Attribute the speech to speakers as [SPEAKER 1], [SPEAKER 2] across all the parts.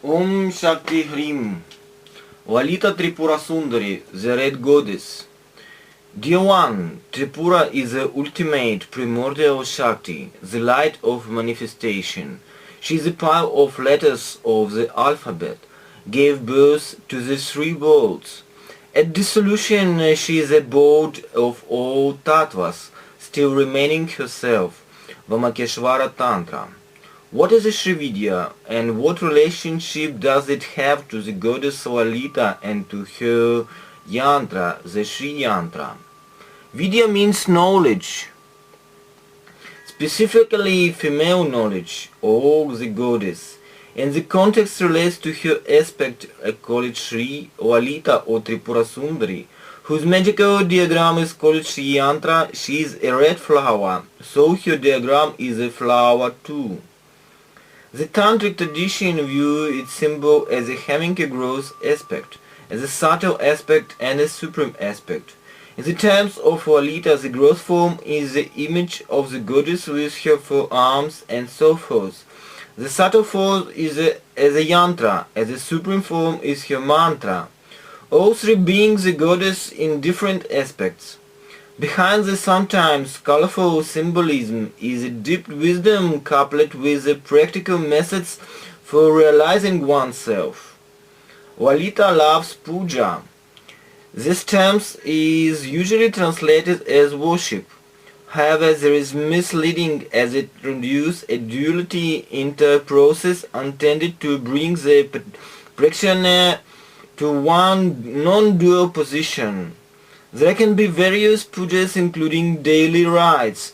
[SPEAKER 1] Om Shakti Hrim. Lalita Tripura Sundari, the Red Goddess. Dear one, Tripura is the ultimate primordial Shakti, the light of manifestation. She is the pile of letters of the alphabet, gave birth to the three worlds. At dissolution she is the abode of all tattvas, still remaining herself, Vamakeshvara Tantra. What is a Sri Vidya, and what relationship does it have to the goddess Lalita and to her yantra, the Sri yantra? Vidya means knowledge, specifically female knowledge, or the goddess, and the context relates to her aspect, I call it Sri, Lalita or Tripura Sundari, whose magical diagram is called Sri yantra. She is a red flower, so her diagram is a flower too. The Tantric tradition views its symbol as having a gross aspect, as a subtle aspect and a supreme aspect. In the terms of Lalita, the gross form is the image of the goddess with her four arms and so forth. The subtle form is as a yantra, as the supreme form is her mantra, all three being the goddess in different aspects. Behind the sometimes colorful symbolism is a deep wisdom coupled with the practical methods for realizing oneself. Lalita loves puja. This term is usually translated as worship. However, there is misleading as it introduces a duality into a process intended to bring the practitioner to one non-dual position. There can be various pujas including daily rites,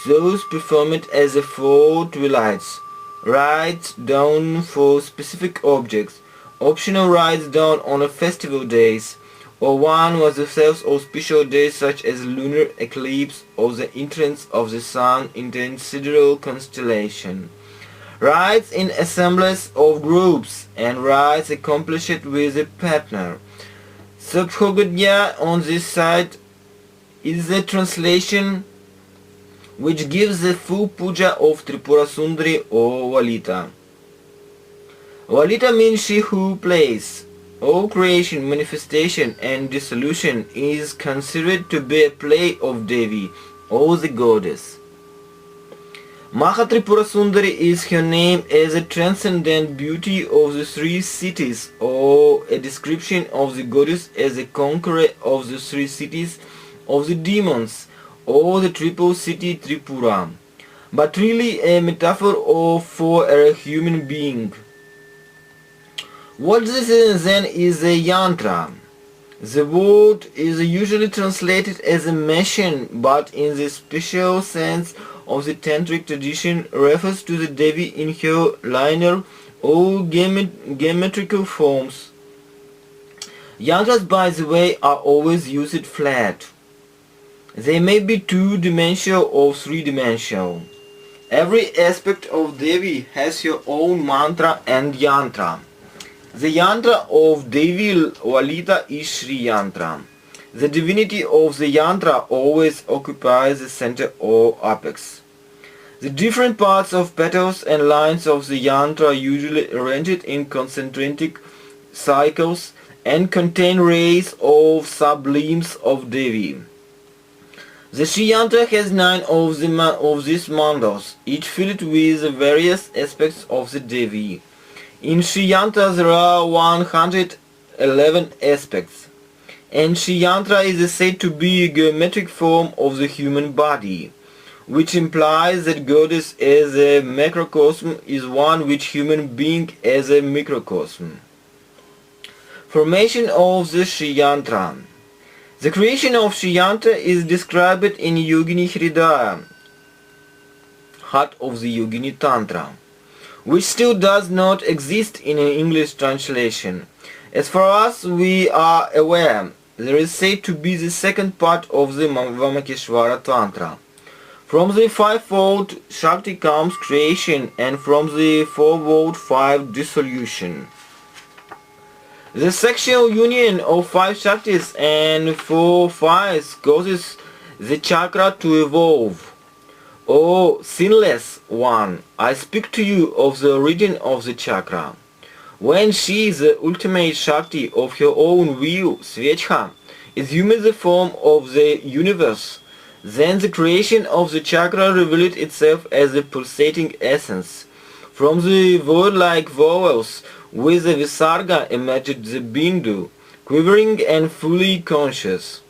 [SPEAKER 1] those performed as a four twilights, rites done for specific objects, optional rites done on a festival days, or one with themselves or special days such as lunar eclipse or the entrance of the sun into sidereal constellation. Rites in assemblies of groups, and rites accomplished with a partner. Subhogadya on this side is the translation which gives the full puja of Tripura Sundari or Lalita. Lalita means she who plays. All creation, manifestation and dissolution is considered to be a play of Devi, or the goddess. Maha Tripura Sundari is her name as a transcendent beauty of the three cities, or a description of the goddess as a conqueror of the three cities of the demons, or the triple city Tripura, but really a metaphor for a human being. What this is then is a yantra. The word is usually translated as a machine, but in the special sense of the tantric tradition refers to the Devi in her linear or geometrical forms. Yantras, by the way, are always used flat. They may be two-dimensional or three-dimensional. Every aspect of Devi has her own mantra and yantra. The yantra of Devi Lalita is Sri yantra. The divinity of the yantra always occupies the center or apex. The different parts of petals and lines of the yantra are usually arranged in concentric cycles and contain rays of sublimes of Devi. The Sri yantra has 9 of these mandals, each filled with various aspects of the Devi. In Sri yantra there are 111 aspects, and Sri yantra is said to be a geometric form of the human body, which implies that goddess as a macrocosm is one which human being as a microcosm. Formation of the Sri yantra. The creation of Sri yantra is described in Yogini Hridaya, heart of the Yogini Tantra, which still does not exist in an English translation. As far as we are aware, there is said to be the second part of the Vamakeshvara Tantra. From the fivefold Shakti comes creation, and from the fourfold five dissolution. The sexual union of five Shaktis and four fires causes the chakra to evolve. O sinless one, I speak to you of the origin of the chakra. When she, the ultimate Shakti of her own will, Svechha, assumed the form of the universe, then the creation of the chakra revealed itself as a pulsating essence. From the word-like vowels with the Visarga emerged the Bindu, quivering and fully conscious.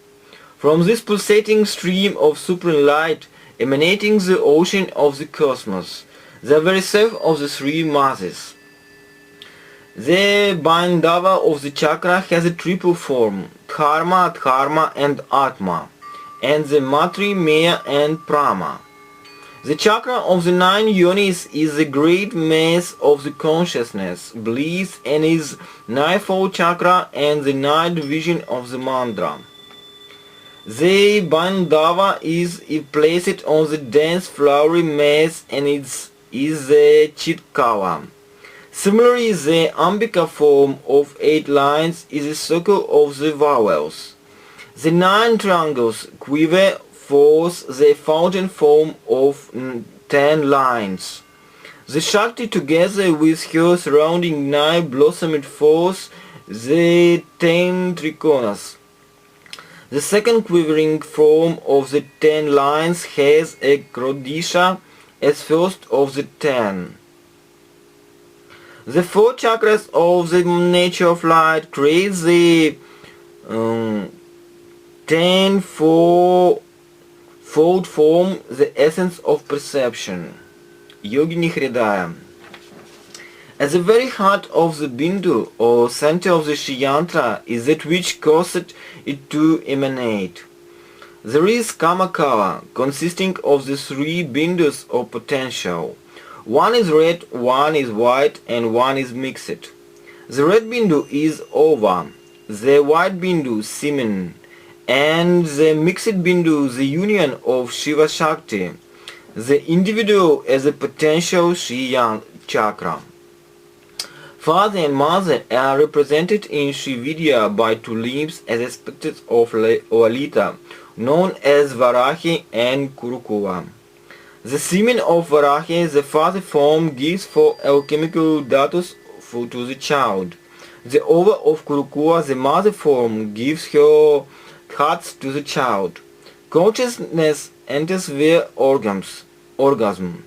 [SPEAKER 1] From this pulsating stream of supreme light emanating the ocean of the cosmos, the very self of the three masses. The Baindava of the chakra has a triple form, Dharma, Dharma and Atma, and the Matri, Maya and Prama. The chakra of the 9 yonis is the great mass of the consciousness, bliss, and is ninefold chakra and the night vision of the mantra. The Baindava is placed on the dense flowery mass and is the Chitkala. Similarly, the Ambika form of 8 lines is a circle of the vowels. The 9 triangles quiver forth the fountain form of 10 lines. The Shakti together with her surrounding 9 blossomed forth the 10 trikonas. The second quivering form of the 10 lines has a Krodisha as first of the 10. The 4 chakras of the nature of light create the 10-fold form, the essence of perception. Yogini Hridaya. At the very heart of the Bindu, or center of the Shiyantra, is that which caused it to emanate. There is Kamakava, consisting of the 3 Bindus of potential. One is red, one is white, and one is mixed. The red Bindu is Ova, the white Bindu Semen, and the mixed Bindu the union of Shiva Shakti, the individual as a potential Shiyan chakra. Father and mother are represented in Vidya by 2 limbs as aspects of Lalita, known as Varahi and Kurukula. The semen of Varahi, the father form, gives for alchemical datus to the child. The ova of Kurukula, the mother form, gives her hearts to the child. Consciousness enters via orgasm.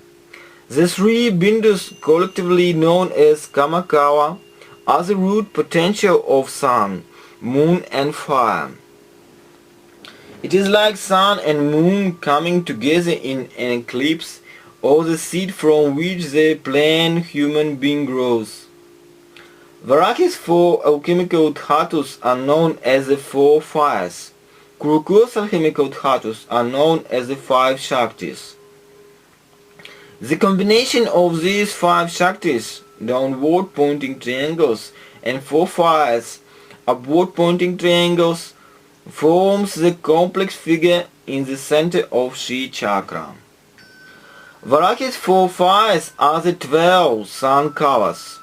[SPEAKER 1] The 3 Bindus, collectively known as Kamakava, are the root potential of sun, moon and fire. It is like sun and moon coming together in an eclipse, or the seed from which the plant human being grows. Varahi's 4 alchemical dhatus are known as the 4 fires. Kurukula's alchemical dhatus are known as the 5 Shaktis. The combination of these 5 Shaktis, downward pointing triangles, and 4 fires, upward pointing triangles, forms the complex figure in the center of Shi chakra. Varahi's 4 fires are the 12 sun kavas,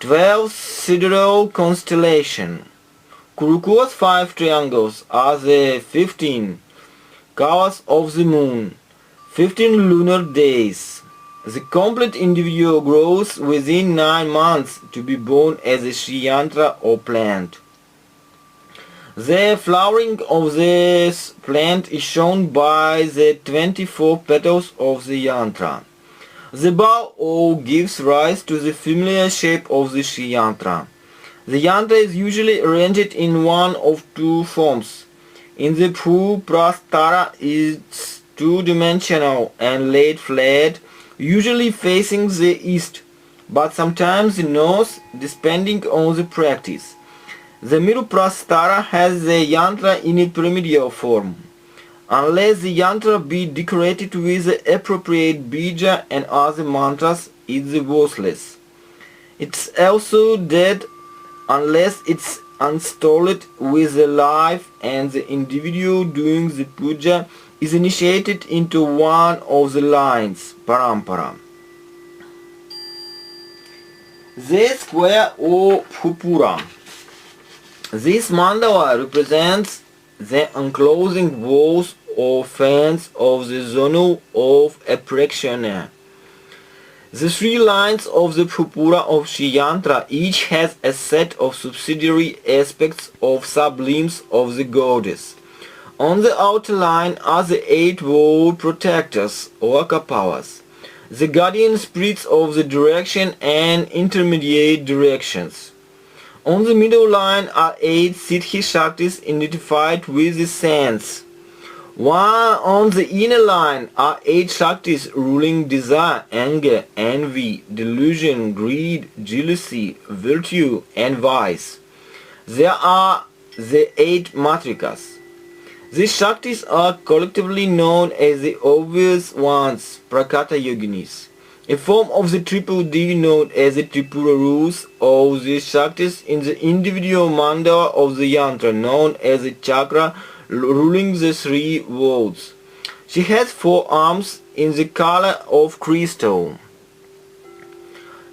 [SPEAKER 1] 12 sidereal constellation. Kurukula's 5 triangles are the 15 kavas of the moon, 15 lunar days. The complete individual grows within 9 months to be born as a Shiyantra or plant. The flowering of this plant is shown by the 24 petals of the yantra. The bow O gives rise to the familiar shape of the Shiyantra. The yantra is usually arranged in one of 2 forms. In the Prastara, it's 2-dimensional and laid flat, usually facing the east, but sometimes the north, depending on the practice. The middle Prastara has the yantra in a pyramidal form. Unless the yantra be decorated with the appropriate bija and other mantras, it's worthless. It's also dead unless it's installed with the life and the individual doing the puja is initiated into one of the lines, parampara. The square or pupura. This mandala represents the enclosing walls or fence of the zone of a practitioner. The three lines of the purpura of Sri Yantra each has a set of subsidiary aspects of sublimbs of the goddess. On the outer line are the 8 protectors or kapalas, the guardian spirits of the direction and intermediate directions. On the middle line are 8 Siddhi Shaktis identified with the sands. While on the inner line are 8 Shaktis ruling desire, anger, envy, delusion, greed, jealousy, virtue and vice. There are the 8 Matrikas. These Shaktis are collectively known as the obvious ones, Prakata Yoginis, a form of the triple D known as the Tripura rules of the Shaktis in the individual mandala of the yantra known as the chakra ruling the 3 worlds. She has 4 arms in the color of crystal,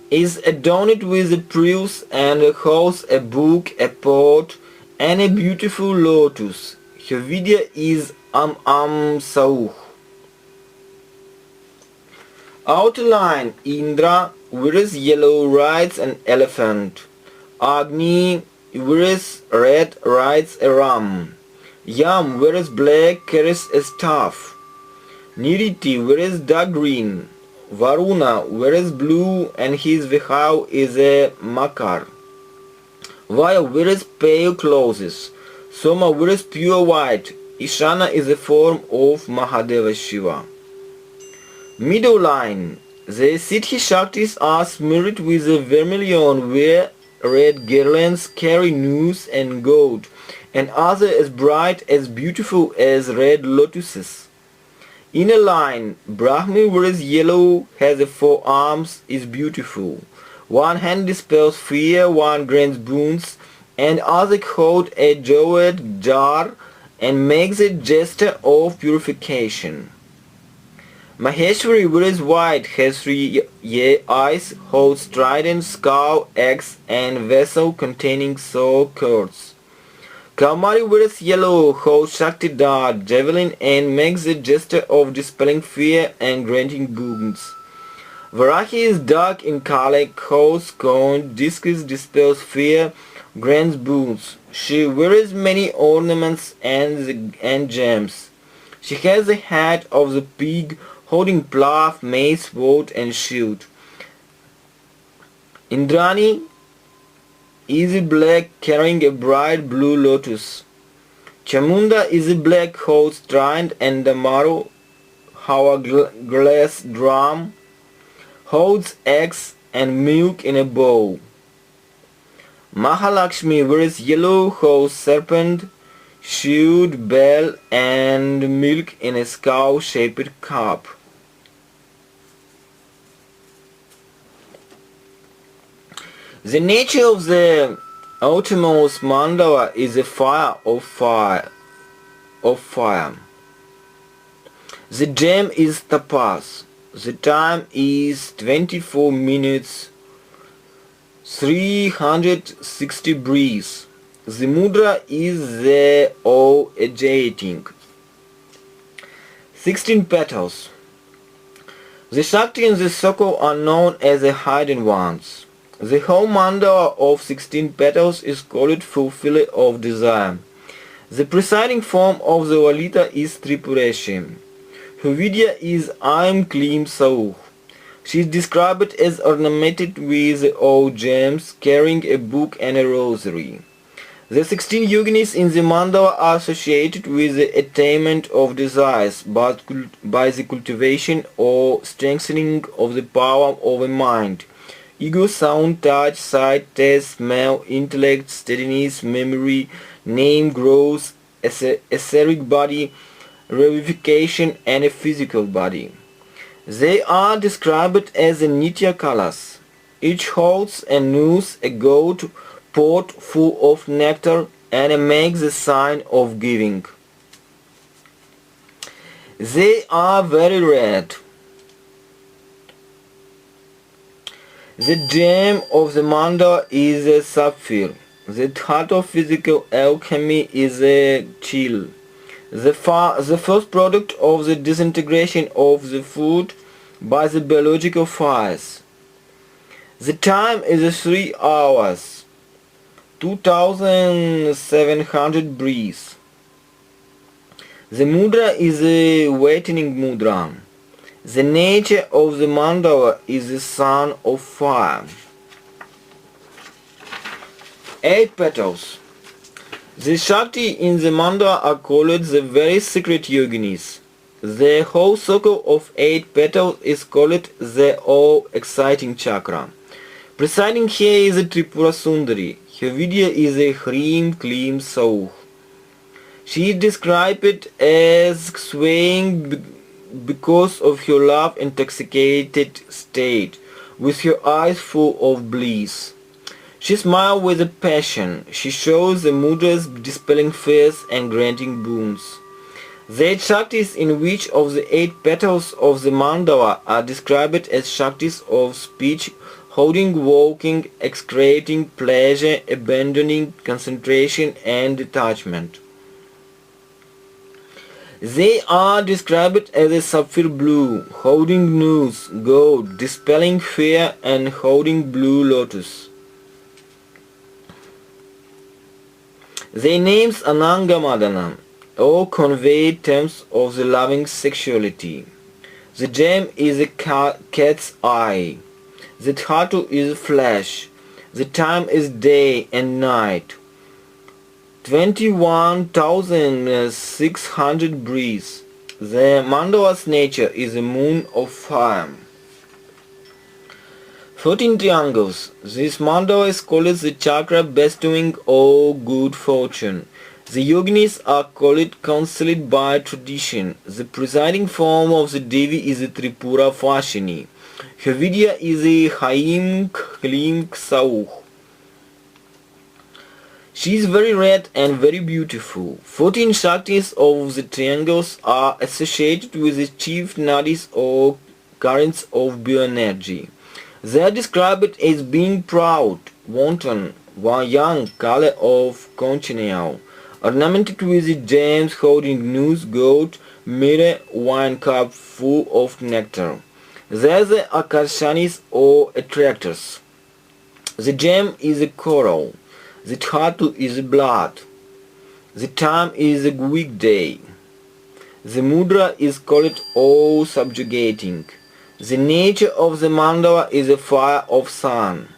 [SPEAKER 1] is adorned with a purse and holds a book, a pot, and a beautiful lotus. Her Vidya is Sauh. Outer line Indra, whereas yellow rides an elephant. Agni, whereas red rides a ram. Yam, whereas black carries a staff. Niriti, whereas dark green. Varuna, whereas blue and his vehicle is a makar. Vaya, whereas pale clothes. Soma, whereas pure white. Ishana is a form of Mahadeva Shiva. Middle line. The Siddhi Shaktis are smeared with a vermilion where red garlands carry news and gold, and other as bright as beautiful as red lotuses. Inner line. Brahmi, whereas yellow has 4 arms, is beautiful. One hand dispels fear, one grants boons, and other hold a jeweled jar and makes a gesture of purification. Maheshwari, whereas white, has 3 eyes, holds trident, skull, axe, and vessel containing soul cords. Kaumari, whereas yellow, holds Shakti dart, javelin, and makes a gesture of dispelling fear and granting boons. Varahi is dark in color, holds cone, discus, dispels fear, grants boons. She wears many ornaments and gems. She has the head of the pig, holding plough, mace, sword, and shield. Indrani is black, carrying a bright blue lotus. Chamunda is black, holds trident and Damaru, hourglass drum, holds eggs and milk in a bowl. Mahalakshmi wears yellow, holds serpent, shield, bell, and milk in a skull-shaped cup. The nature of the outermost mandala is a fire of fire. The gem is tapas. The time is 24 minutes 360 breeze. The mudra is the agitating. 16 petals. The Shakti and the circle are known as the hidden ones. The whole mandala of 16 petals is called fulfiller of desire. The presiding form of the Lalita is Tripureshi. Her Vidya is Aim Klim Sauh. She is described as ornamented with all gems, carrying a book and a rosary. The 16 yoginis in the mandala are associated with the attainment of desires by the cultivation or strengthening of the power of a mind. Ego, sound, touch, sight, taste, smell, intellect, steadiness, memory, name, growth, etheric body, revivification, and a physical body. They are described as the Nitya Kalas. Each holds and knows a gold pot full of nectar and makes the sign of giving. They are very red. The gem of the mandala is a sapphire. The heart of physical alchemy is a chill. The first product of the disintegration of the food by the biological fires. The time is 3 hours, 2700 breaths. The mudra is a whitening mudra. The nature of the mandala is the sun of fire. 8 petals. The Shakti in the mandala are called the very secret yoginis. The whole circle of 8 petals is called the all-exciting chakra. Presiding here is a Tripura Sundari. Her Vidya is a Hrim Klim Sauh. She is described as swaying because of her love-intoxicated state, with her eyes full of bliss. She smiles with a passion. She shows the mudras dispelling fears and granting boons. The 8 Shaktis in which of the 8 petals of the mandala are described as Shaktis of speech, holding, walking, excreting, pleasure, abandoning, concentration and detachment. They are described as a sapphire blue, holding news, gold, dispelling fear and holding blue lotus. Their names Ananga Madana all convey terms of the loving sexuality. The gem is a cat's eye. The dhatu is flesh. The time is day and night. 21,600 breaths. The mandala's nature is a moon of fire. 14 triangles. This mandala is called the chakra bestowing all good fortune. The yoginis are called concealed by tradition. The presiding form of the Devi is a Tripura Vashini. Her Vidya is a Haim Klim Sauh. She is very red and very beautiful. 14 Shaktis of the triangles are associated with the chief nadis or currents of bioenergy. They are described as being proud, wanton, young, color of cochineal, ornamented with gems holding news, gold, mirror, wine cup full of nectar. They are the Akarshanis or attractors. The gem is a coral. The dhatu is blood. The time is a weekday. The mudra is called all subjugating. The nature of the mandala is a fire of sun.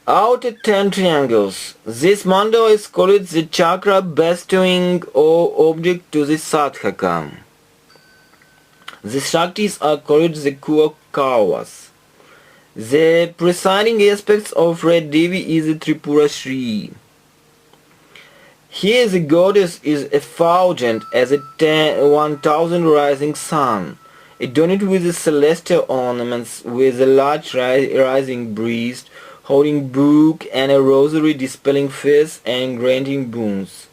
[SPEAKER 1] Out of 10 triangles, this mandala is called the chakra bestowing all object to the sadhaka. The Shaktis are called the Kauras. The presiding aspects of Red Devi is the Tripura Shri. Here the goddess is effulgent as a 1,000 rising sun, adorned with the celestial ornaments with a large rising breast, holding book and a rosary dispelling fears and granting boons.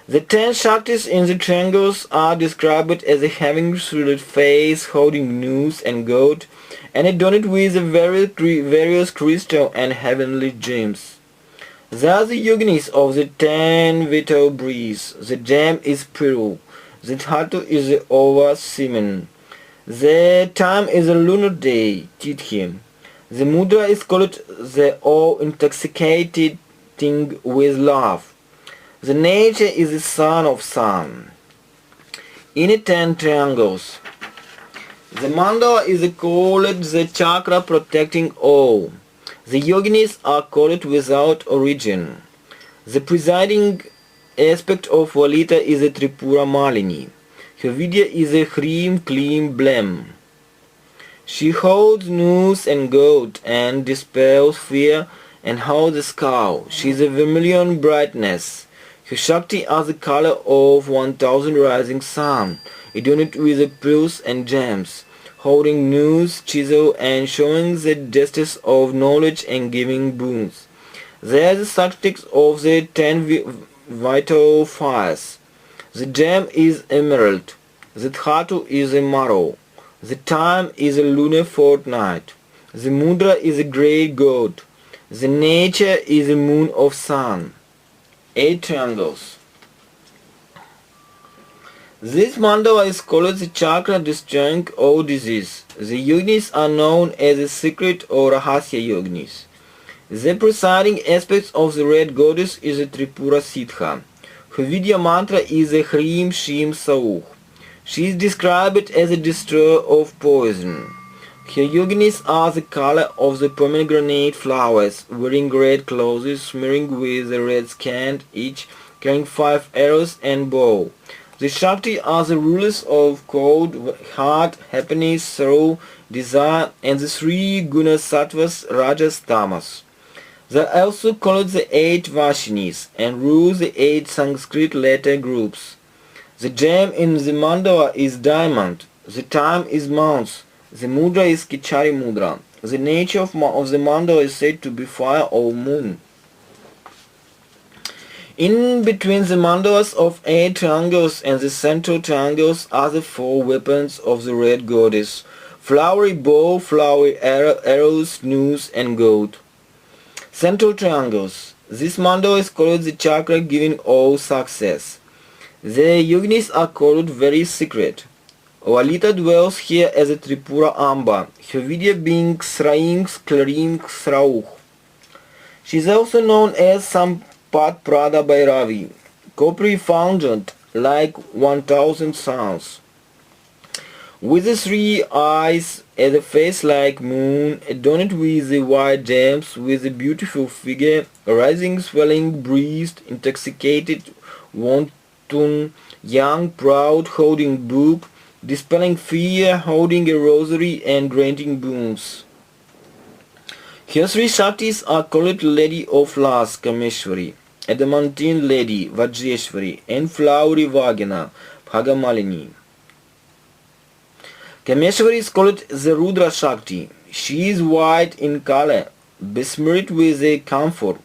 [SPEAKER 1] The 10 Shaktis in the triangles are described as having shielded face, holding news and gold, and adorned with various crystal and heavenly gems. They are the yoginis of the 10 vital breaths. The gem is pearl. The dhatu is the ova semen. The time is a lunar day, Tithi. The mudra is called the all-intoxicated thing with love. The nature is the sun of sun. In 10 triangles, the mandala is called the chakra protecting all. The yoginis are called without origin. The presiding aspect of Lalita is a Tripura Malini. Her Vidya is a Hrim Klim Blem. She holds news and gold and dispels fear and holds a skull. She is a vermilion brightness. Her Shakti are the color of 1,000 rising sun, adorned with pearls and gems, holding news, chisel, and showing the justice of knowledge and giving boons. They are the Shaktis of the 10 vital fires. The gem is emerald. The dhatu is a marrow. The time is a lunar fortnight. The mudra is a grey gold. The nature is the moon of sun. 8 triangles. This mandala is called the chakra disjunct or disease. The yognis are known as the secret or rahasya yognis. The presiding aspect of the red goddess is the Tripura Siddha. Her Vidya mantra is the Hrim Shim Sauh. She is described as a destroyer of poison. Her yoginis are the color of the pomegranate flowers, wearing red clothes, smearing with a red scant, each carrying 5 arrows and bow. The Shakti are the rulers of cold, heart, happiness, sorrow, desire, and the 3 guna sattvas, rajas, tamas. They are also called the 8 Vashinis and rule the 8 Sanskrit letter groups. The gem in the mandala is diamond. The time is mounts. The mudra is Kichari mudra. The nature of the mandala is said to be fire or moon. In between the mandalas of 8 triangles and the central triangles are the 4 weapons of the red goddess: flowery bow, flowery arrows, noose, and goat. Central triangles. This mandala is called the chakra giving all success. The yognis are called very secret. Lalita dwells here as a Tripura Amba, her Vidya being Sraing Klarim Srauh. She is also known as Sampat Prada Bhairavi, coppery fountain like 1000 suns, with the 3 eyes and a face like moon, adorned with the white gems, with a beautiful figure, rising, swelling, breezed, intoxicated, wanton, young, proud, holding book, dispelling fear, holding a rosary, and granting boons. Her 3 Shaktis are called Lady of Lust, Kameshwari, Adamantine Lady, Vajreshwari, and Flowery Vagina, Bhagamalini. Kameshwari is called the Rudra Shakti. She is white in color, besmirred with a camphor,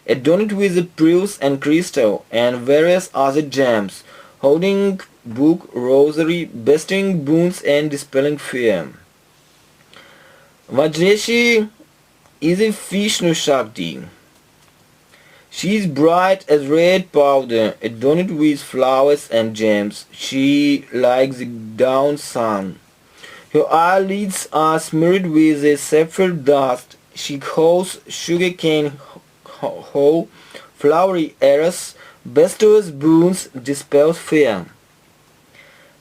[SPEAKER 1] adorned with pearls and crystal, and various other gems, holding book, rosary, bestowing boons, and dispelling fear. Vajreshi is a Vishnu Shakti. She is bright as red powder, adorned with flowers and gems. She likes the dawn sun. Her eyelids are smeared with a sapphire dust. She holds sugarcane hoe, flowery arrows, bestows boons, dispels fear.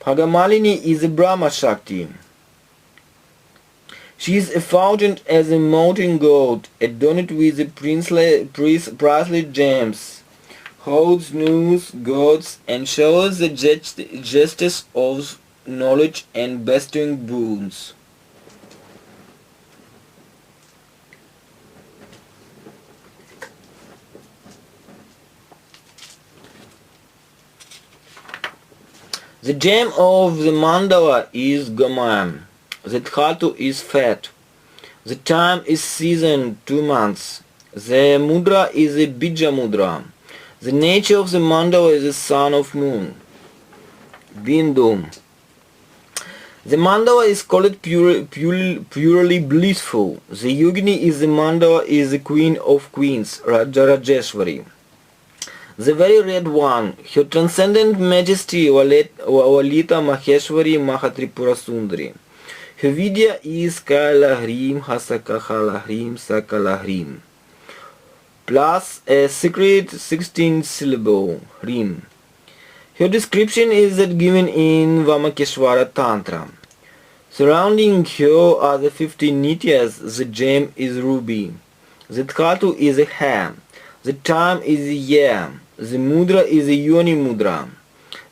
[SPEAKER 1] Bhagamalini is a Brahma Shakti. She is effulgent as a molten gold, adorned with priceless gems, holds noose, gods, and shows the justice of knowledge and bestowing boons. The gem of the mandala is Gamayam. The dhatu is fat. The time is season, 2 months. The mudra is a bija mudra. The nature of the mandala is the sun of moon. Bindu. The mandala is called purely blissful. The yogini is the mandala is the queen of queens, Rajeshwari. The very red one, her transcendent majesty Lalita Maheshwari Mahatripura Sundari. Her Vidya is Kalahrim Hasakahalahrim Sakalahrim, plus a secret 16 syllable Hrim. Her description is that given in Vamakeshwara Tantra. Surrounding her are the 15 nityas. The gem is ruby. The dhatu is a hair. The time is a year. The mudra is a yoni mudra.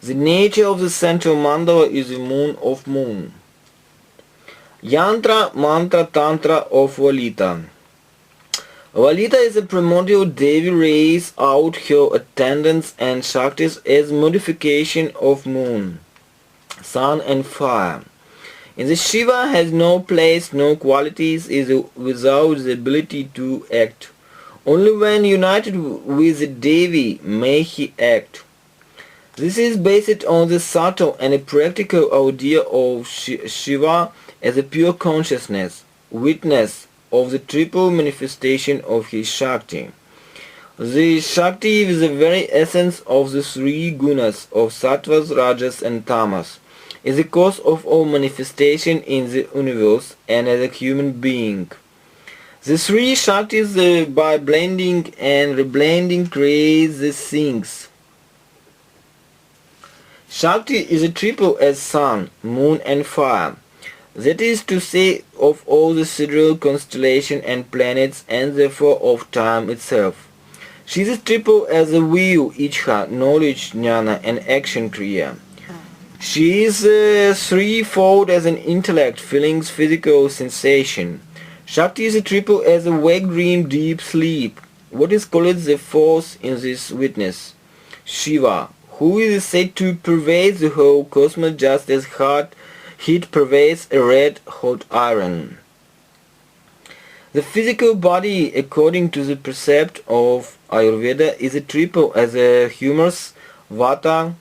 [SPEAKER 1] The nature of the central mandala is the moon of moon. Yantra, mantra, tantra of Lalita. Lalita is a primordial Devi, rays out her attendants and Shaktis as modification of moon, sun and fire. In the Shiva has no place, no qualities, is without the ability to act. Only when united with the Devi may he act. This is based on the subtle and a practical idea of Shiva as a pure consciousness, witness, of the triple manifestation of his Shakti. The Shakti is the very essence of the three gunas of Sattvas, Rajas and Tamas, is the cause of all manifestation in the universe and as a human being. The three Shaktis by blending and reblending create the things. Shakti is a triple as sun, moon and fire. That is to say of all the sidereal constellations and planets and therefore of time itself. She is a triple as a will, Ichha, knowledge, jnana and action, kriya. She is threefold as an intellect, feelings, physical sensation. Shakti is a triple as a wake, dream, deep sleep. What is called the force in this witness? Shiva, who is said to pervade the whole cosmos just as heat pervades a red hot iron. The physical body, according to the precept of Ayurveda, is a triple as a humus, vata,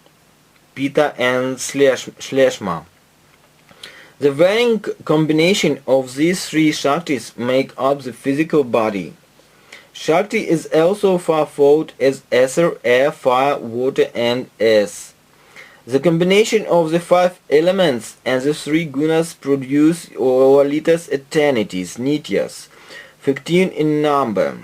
[SPEAKER 1] pitta and shleshma. The varying combination of these three Shaktis make up the physical body. Shakti is also fourfold as ether, air, fire, water and earth. The combination of the five elements and the three gunas produce Lalita's eternities, nityas, 15 in number.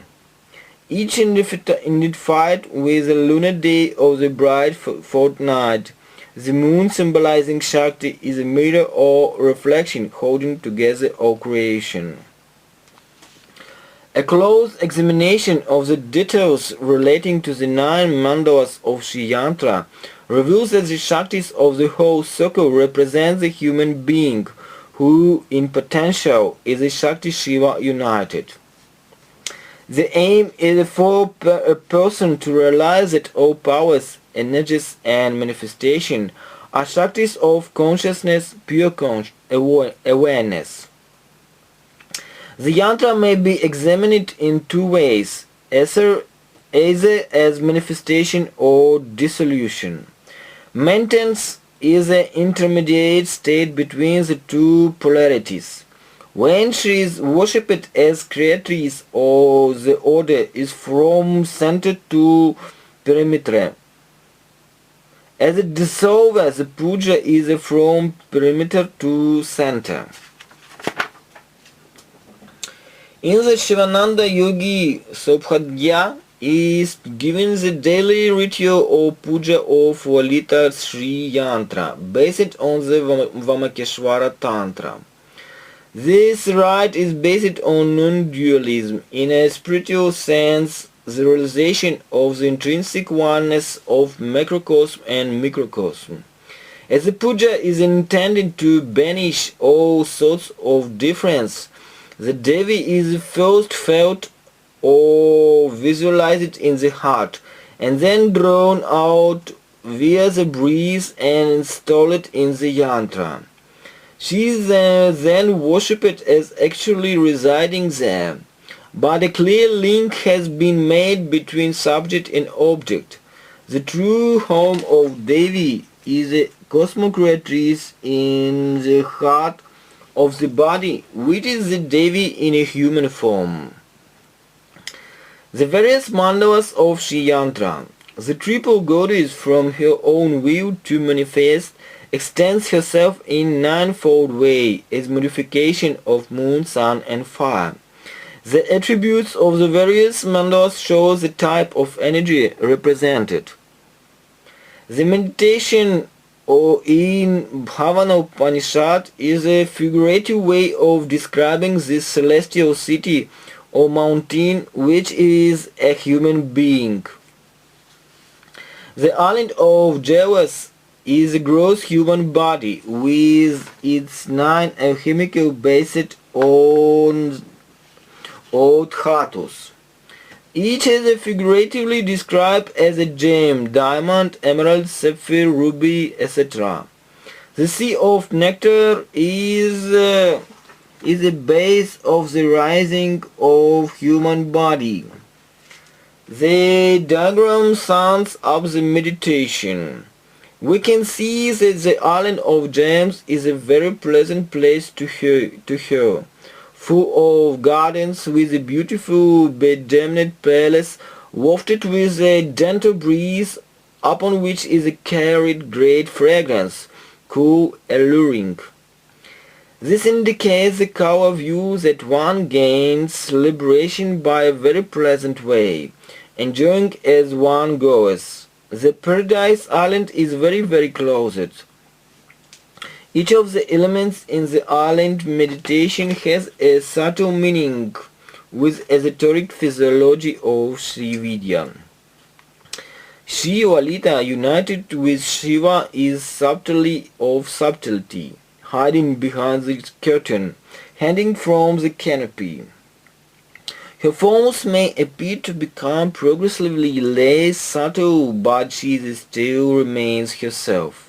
[SPEAKER 1] Each identified with the lunar day of the bright fortnight. The moon, symbolizing Shakti, is a mirror or reflection holding together all creation. A close examination of the details relating to the 9 mandalas of Shiyantra reveals that the Shaktis of the whole circle represent the human being, who in potential is the Shakti Shiva united. The aim is for a person to realize that all powers, energies and manifestation are Shaktis of consciousness, pure awareness. The yantra may be examined in two ways, either as manifestation or dissolution. Maintenance is an intermediate state between the two polarities. When she is worshipped as creatrix, or the order is from center to perimeter. As a dissolver, the puja is from perimeter to center. In the Shivananda Yogi, Saubhagya is given the daily ritual or puja of Lalita Sri Yantra, based on the Vamakeshwara Tantra. This rite is based on non-dualism. In a spiritual sense, the realization of the intrinsic oneness of macrocosm and microcosm. As the puja is intended to banish all sorts of difference, the Devi is first felt or visualized in the heart, and then drawn out via the breeze and installed in the yantra. She is then worshipped as actually residing there, but a clear link has been made between subject and object. The true home of Devi is a cosmocreatrix in the heart of the body, which is the Devi in a human form. The various mandalas of Shiyantra, the triple goddess from her own will to manifest, extends herself in ninefold way as modification of moon, sun and fire. The attributes of the various mandalas show the type of energy represented. The meditation in Bhavana Upanishad is a figurative way of describing this celestial city or mountain which is a human being. The island of Javas is a gross human body with its 9 alchemical based on dhatus. Each is figuratively described as a gem, diamond, emerald, sapphire, ruby, etc. The sea of nectar is the base of the rising of human body. The diagram sums up the meditation. We can see that the island of gems is a very pleasant place to her, full of gardens with a beautiful bedemmed palace wafted with a gentle breeze upon which is carried great fragrance, cool, alluring. This indicates the cover view that one gains liberation by a very pleasant way, enjoying as one goes. The Paradise Island is very closed. Each of the elements in the island meditation has a subtle meaning with esoteric physiology of Sri Vidya. She, Lalita, united with Shiva, is subtlety of subtlety, hiding behind the curtain, hanging from the canopy. Her forms may appear to become progressively less subtle, but she still remains herself.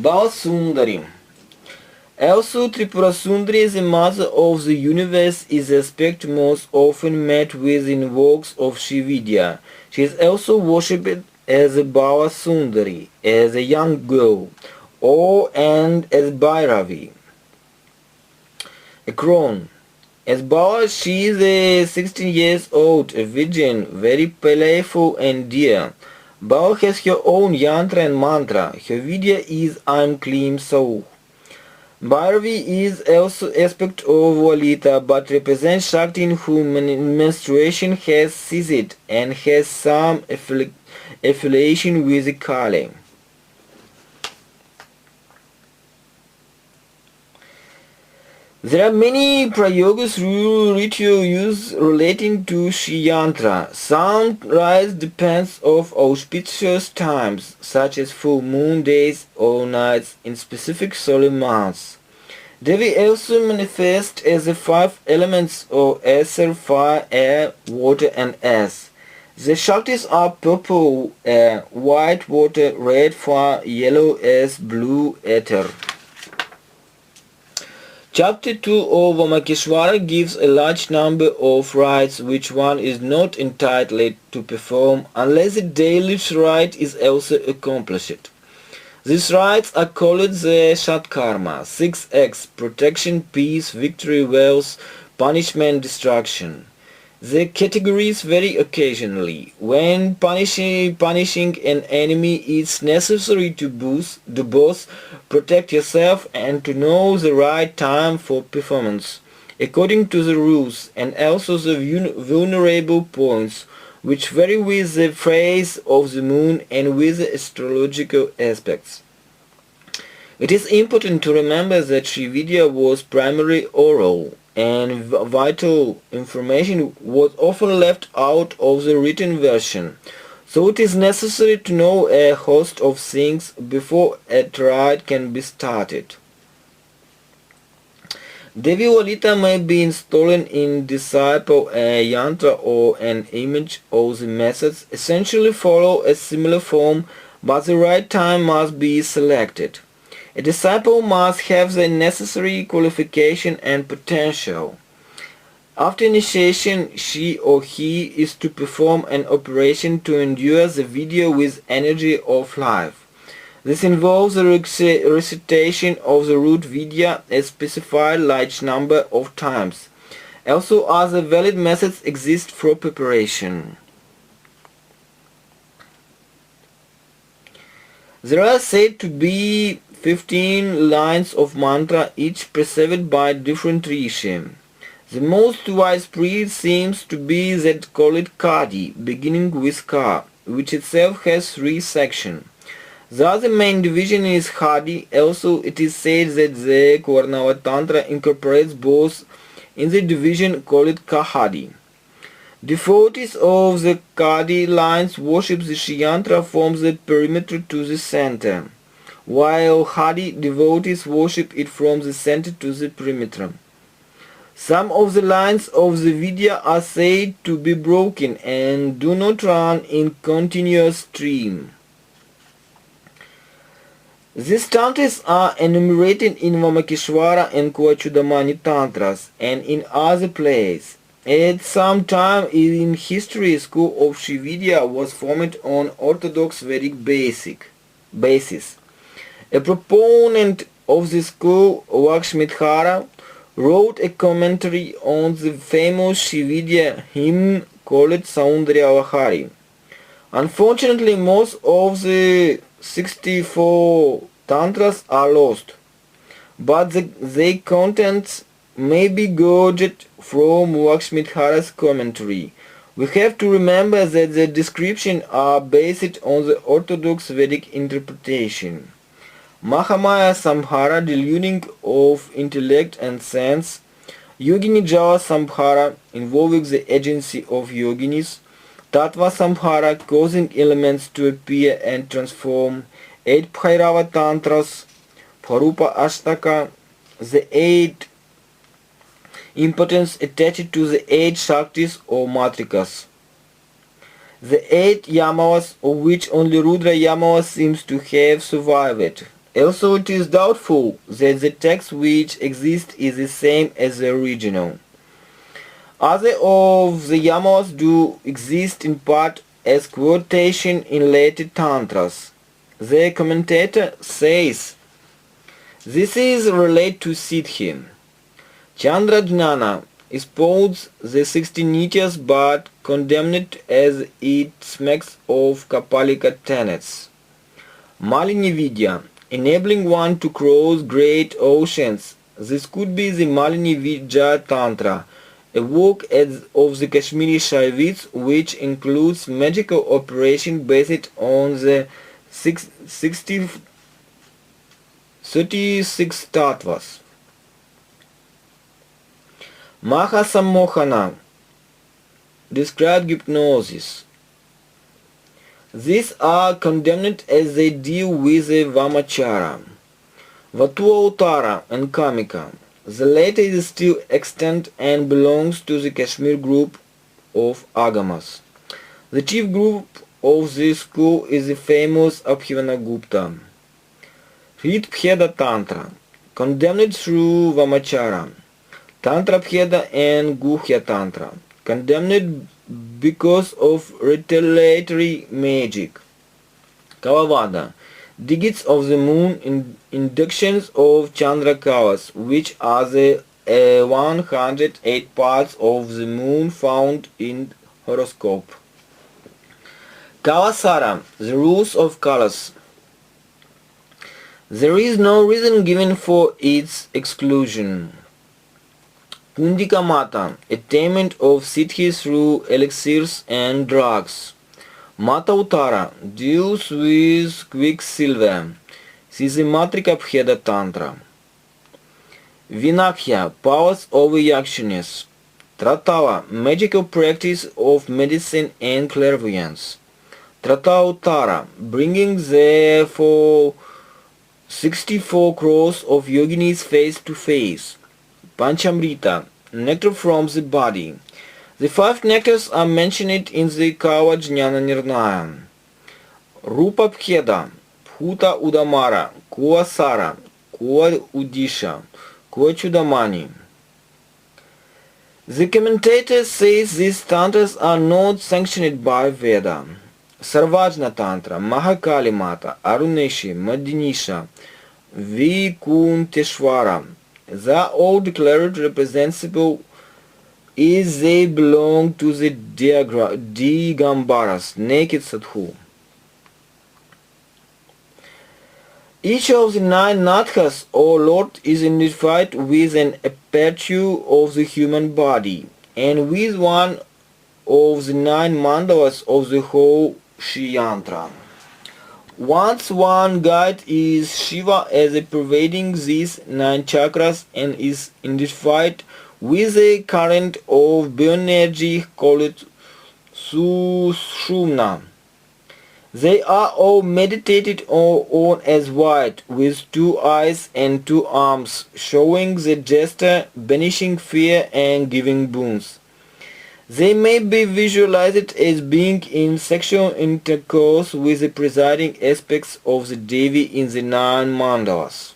[SPEAKER 1] Sundari. Also, Tripura Sundari, the mother of the universe, is the aspect most often met with in works of Shividya. She is also worshipped as a Sundari, as a young girl, and as Bhairavi. A crone. As Bala, she is 16 years old, a virgin, very playful and dear. Bala has her own yantra and mantra. Her Vidya is I'm clean soul. Bhairavi is also aspect of Lalita, but represents Shakti in whom menstruation has ceased and has some affiliation with Kali. There are many prayogas rituals relating to Shiyantra. Sunrise depends of auspicious times, such as full moon days or nights in specific solar months. Devi also manifests as the five elements of ether, fire, air, water and earth. The Shaktis are purple air, white water, red fire, yellow earth, blue ether. Chapter 2 of Vamakeshwara gives a large number of rites which one is not entitled to perform unless the daily rite is also accomplished. These rites are called the Shatkarma, 6x, protection, peace, victory, wealth, punishment, destruction. The categories vary occasionally. When punishing an enemy, it's necessary to both protect yourself and to know the right time for performance, according to the rules, and also the vulnerable points, which vary with the phase of the moon and with the astrological aspects. It is important to remember that Sri Vidya was primarily oral, and vital information was often left out of the written version, so it is necessary to know a host of things before a rite can be started. Devi Lalita may be installed in disciple a yantra or an image, or the methods essentially follow a similar form, but the right time must be selected. A disciple must have the necessary qualification and potential. After initiation, she or he is to perform an operation to endure the video with energy of life. This involves the recitation of the root Vidya a specified large number of times. Also, other valid methods exist for preparation. There are said to be 15 lines of mantra, each preceded by different rishi. The most widespread seems to be that called Kadi, beginning with Ka, which itself has 3 sections. The other main division is Hadi. Also, it is said that the Kavarnava Tantra incorporates both in the division called Kahadi. Devotees of the Kadi lines worship the Shiyantra from the perimeter to the center, while Hadi devotees worship it from the center to the perimeter. Some of the lines of the Vidya are said to be broken and do not run in continuous stream. These tantras are enumerated in Vamakeshwara and Kuachudamani Tantras and in other places. At some time in history, school of Shividya was formed on orthodox Vedic basis. A proponent of the school, Lakshmidhara, wrote a commentary on the famous Vidya hymn called Saundrya Lahari. Unfortunately, most of the 64 tantras are lost, but their contents may be gauged from Lakshmidhara's commentary. We have to remember that the descriptions are based on the orthodox Vedic interpretation. Mahamaya Samhara, deluding of intellect and sense, Yogini Java Samhara, involving the agency of yoginis, Tattva Samhara, causing elements to appear and transform, 8 Bhairava Tantras, Parupa Ashtaka, the 8 impotence attached to the 8 Shaktis or Matrikas. The 8 Yamavas, of which only Rudra Yamava seems to have survived. Also, it is doubtful that the text which exists is the same as the original. Other of the Yamavas do exist in part as quotation in later tantras. The commentator says, this is related to Siddhi. Chandrajnana espoused the 16 nityas but condemned it as it smacks of Kapalika tenets. Malini Vidya, enabling one to cross great oceans. This could be the Malini Vidya Tantra, a work of the Kashmiri Shaivites which includes magical operation based on the 36 tattvas. Mahasammohana described hypnosis. These are condemned as they deal with the Vamachara, Vatuautara and Kamika. The latter is still extant and belongs to the Kashmir group of Agamas. The chief group of this school is the famous Abhivana Gupta. Hritbheda Tantra, condemned through Vamachara. Tantra Bheda and Guhya Tantra, condemned because of retaliatory magic. Kavavada, digits of the moon, inductions of Chandra Kavas, which are the 108 parts of the moon found in horoscope. Kavasara, the rules of colors. There is no reason given for its exclusion. Pundika Mata, attainment of siddhi through elixirs and drugs. Mata Uttara deals with quicksilver. This is the Matrika Bheda Tantra. Vinakhya, powers over yakshinis. Tratava, magical practice of medicine and clairvoyance. Trata Uttara, bringing the 64 crores of yoginis face to face. Panchamrita, nectar from the body. The 5 nectars are mentioned in the Kava Jnana Nirnaya. Rupa Bheda, Bhuta Udamara, Kua Sara, Kua Udisha, Kua Chudamani. The commentator says these tantras are not sanctioned by Veda. Sarvajna Tantra, Mahakali Mata, Aruneshi, Madinisha, Vikunteshwara. They are all declared reprehensible as they belong to the Digambaras, naked sadhu. Each of the 9 nadhas or Lord is identified with an aperture of the human body and with one of the 9 mandalas of the whole Shiyantra. Once one guide is Shiva as a pervading these 9 chakras and is identified with a current of bioenergy called Sushumna. They are all meditated on as white with 2 eyes and 2 arms, showing the gesture, banishing fear and giving boons. They may be visualized as being in sexual intercourse with the presiding aspects of the Devi in the 9 mandalas.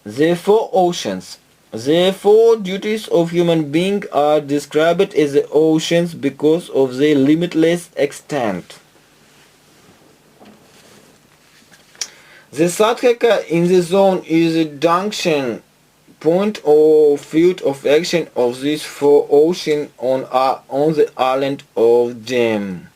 [SPEAKER 1] The 4 oceans. The 4 duties of human being are described as the oceans because of their limitless extent. The Sadhaka in the zone is a junction point or field of action of these four oceans on the island of Gem.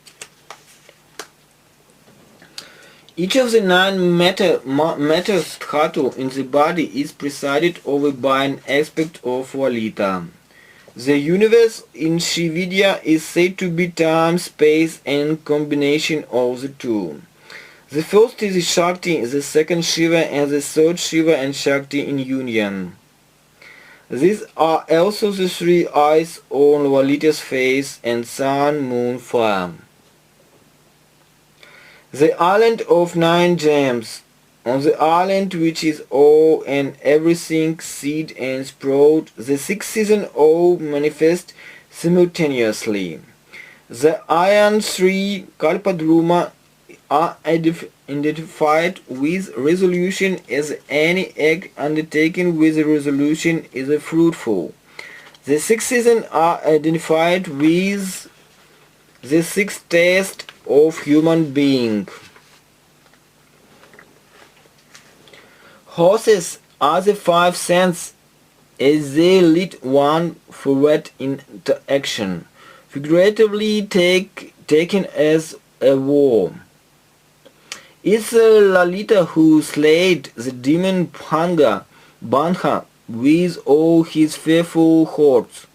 [SPEAKER 1] Each of the nine matter strata in the body is presided over by an aspect of Lalita. The universe in Vidya is said to be time, space and combination of the two. The first is Shakti, the second Shiva and the third Shiva and Shakti in union. These are also the three eyes on Lalita's face and sun, moon, fire. The island of nine gems. On the island which is all and everything, seed and sprout, the six seasons all manifest simultaneously. The iron three Kalpadruma are identified with resolution as any act undertaken with resolution is fruitful. The six seasons are identified with the six tastes of human being. Horses are the five senses as they lead one forward into action, figuratively taken as a war. It's Lalita who slayed the demon Banha with all his fearful hordes.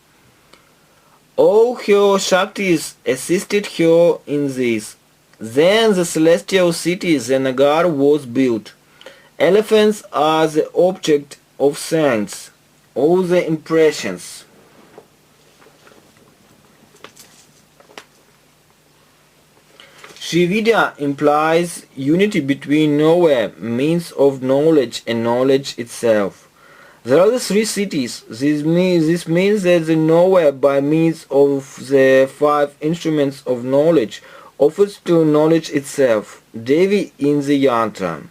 [SPEAKER 1] All her Shaktis assisted her in this. Then the celestial city, the Nagar, was built. Elephants are the object of sense, all the impressions. Vidya implies unity between knower, means of knowledge, and knowledge itself. There are the three cities. This means that the knower, by means of the five instruments of knowledge, offers to knowledge itself. Devi in the yantra.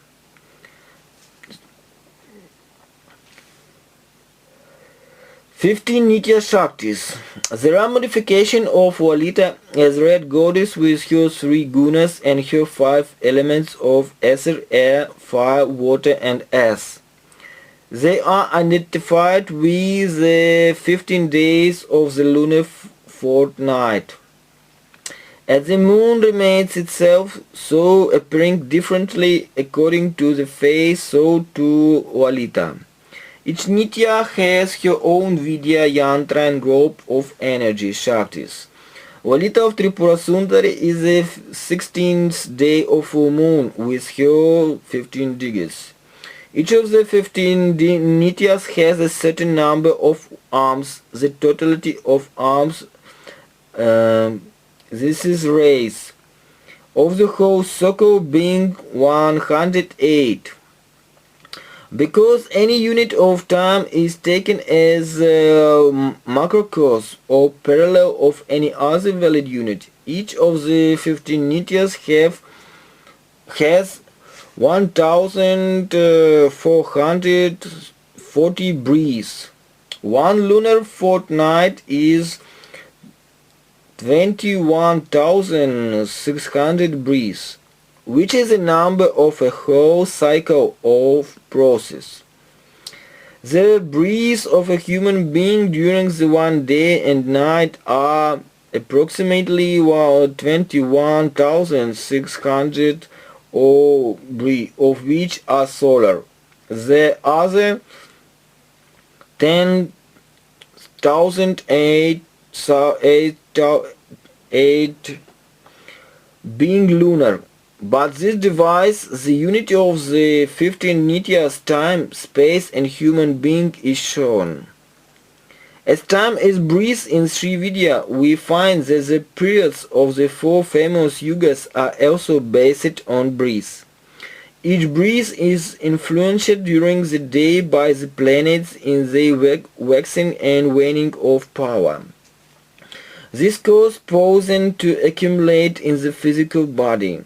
[SPEAKER 1] 15 Nitya Shaktis. There are modifications of Lalita as red goddess with her three gunas and her five elements of ether, air, fire, water and earth. They are identified with the 15 days of the lunar fortnight. As the moon remains itself, so appearing differently according to the phase, so too Lalita. Each Nitya has her own Vidya, Yantra and group of energy, Shaktis. Lalita of Tripura Sundari is the 16th day of full moon with her 15 degrees. Each of the 15 Nityas has a certain number of arms. The totality of arms, this is rays, of the whole circle being 108. Because any unit of time is taken as a macrocosm or parallel of any other valid unit, each of the 15 Nityas has 1440 breeze. One lunar fortnight is 21,600 breeze, which is the number of a whole cycle of process. The breeze of a human being during the one day and night are approximately 21,600 of which are solar. The other 10,008 being lunar. But this divides the unity of the 15 Nityas, time, space and human being is shown. As time is breeze in Sri Vidya, we find that the periods of the four famous yugas are also based on breeze. Each breeze is influenced during the day by the planets in their waxing and waning of power. This causes poison to accumulate in the physical body.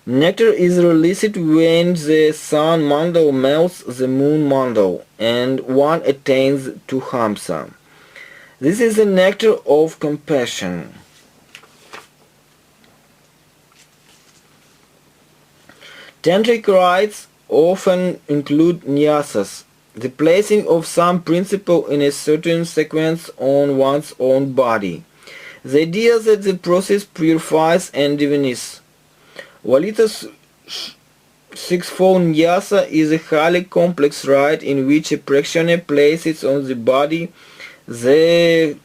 [SPEAKER 1] Nectar is released when the sun mandal melts the moon mandal and one attains to Hamsa. This is the nectar of compassion. Tantric rites often include nyasas, the placing of some principle in a certain sequence on one's own body. The idea that the process purifies and divines. Lalita's sixfold nyasa is a highly complex rite in which a practitioner places on the body the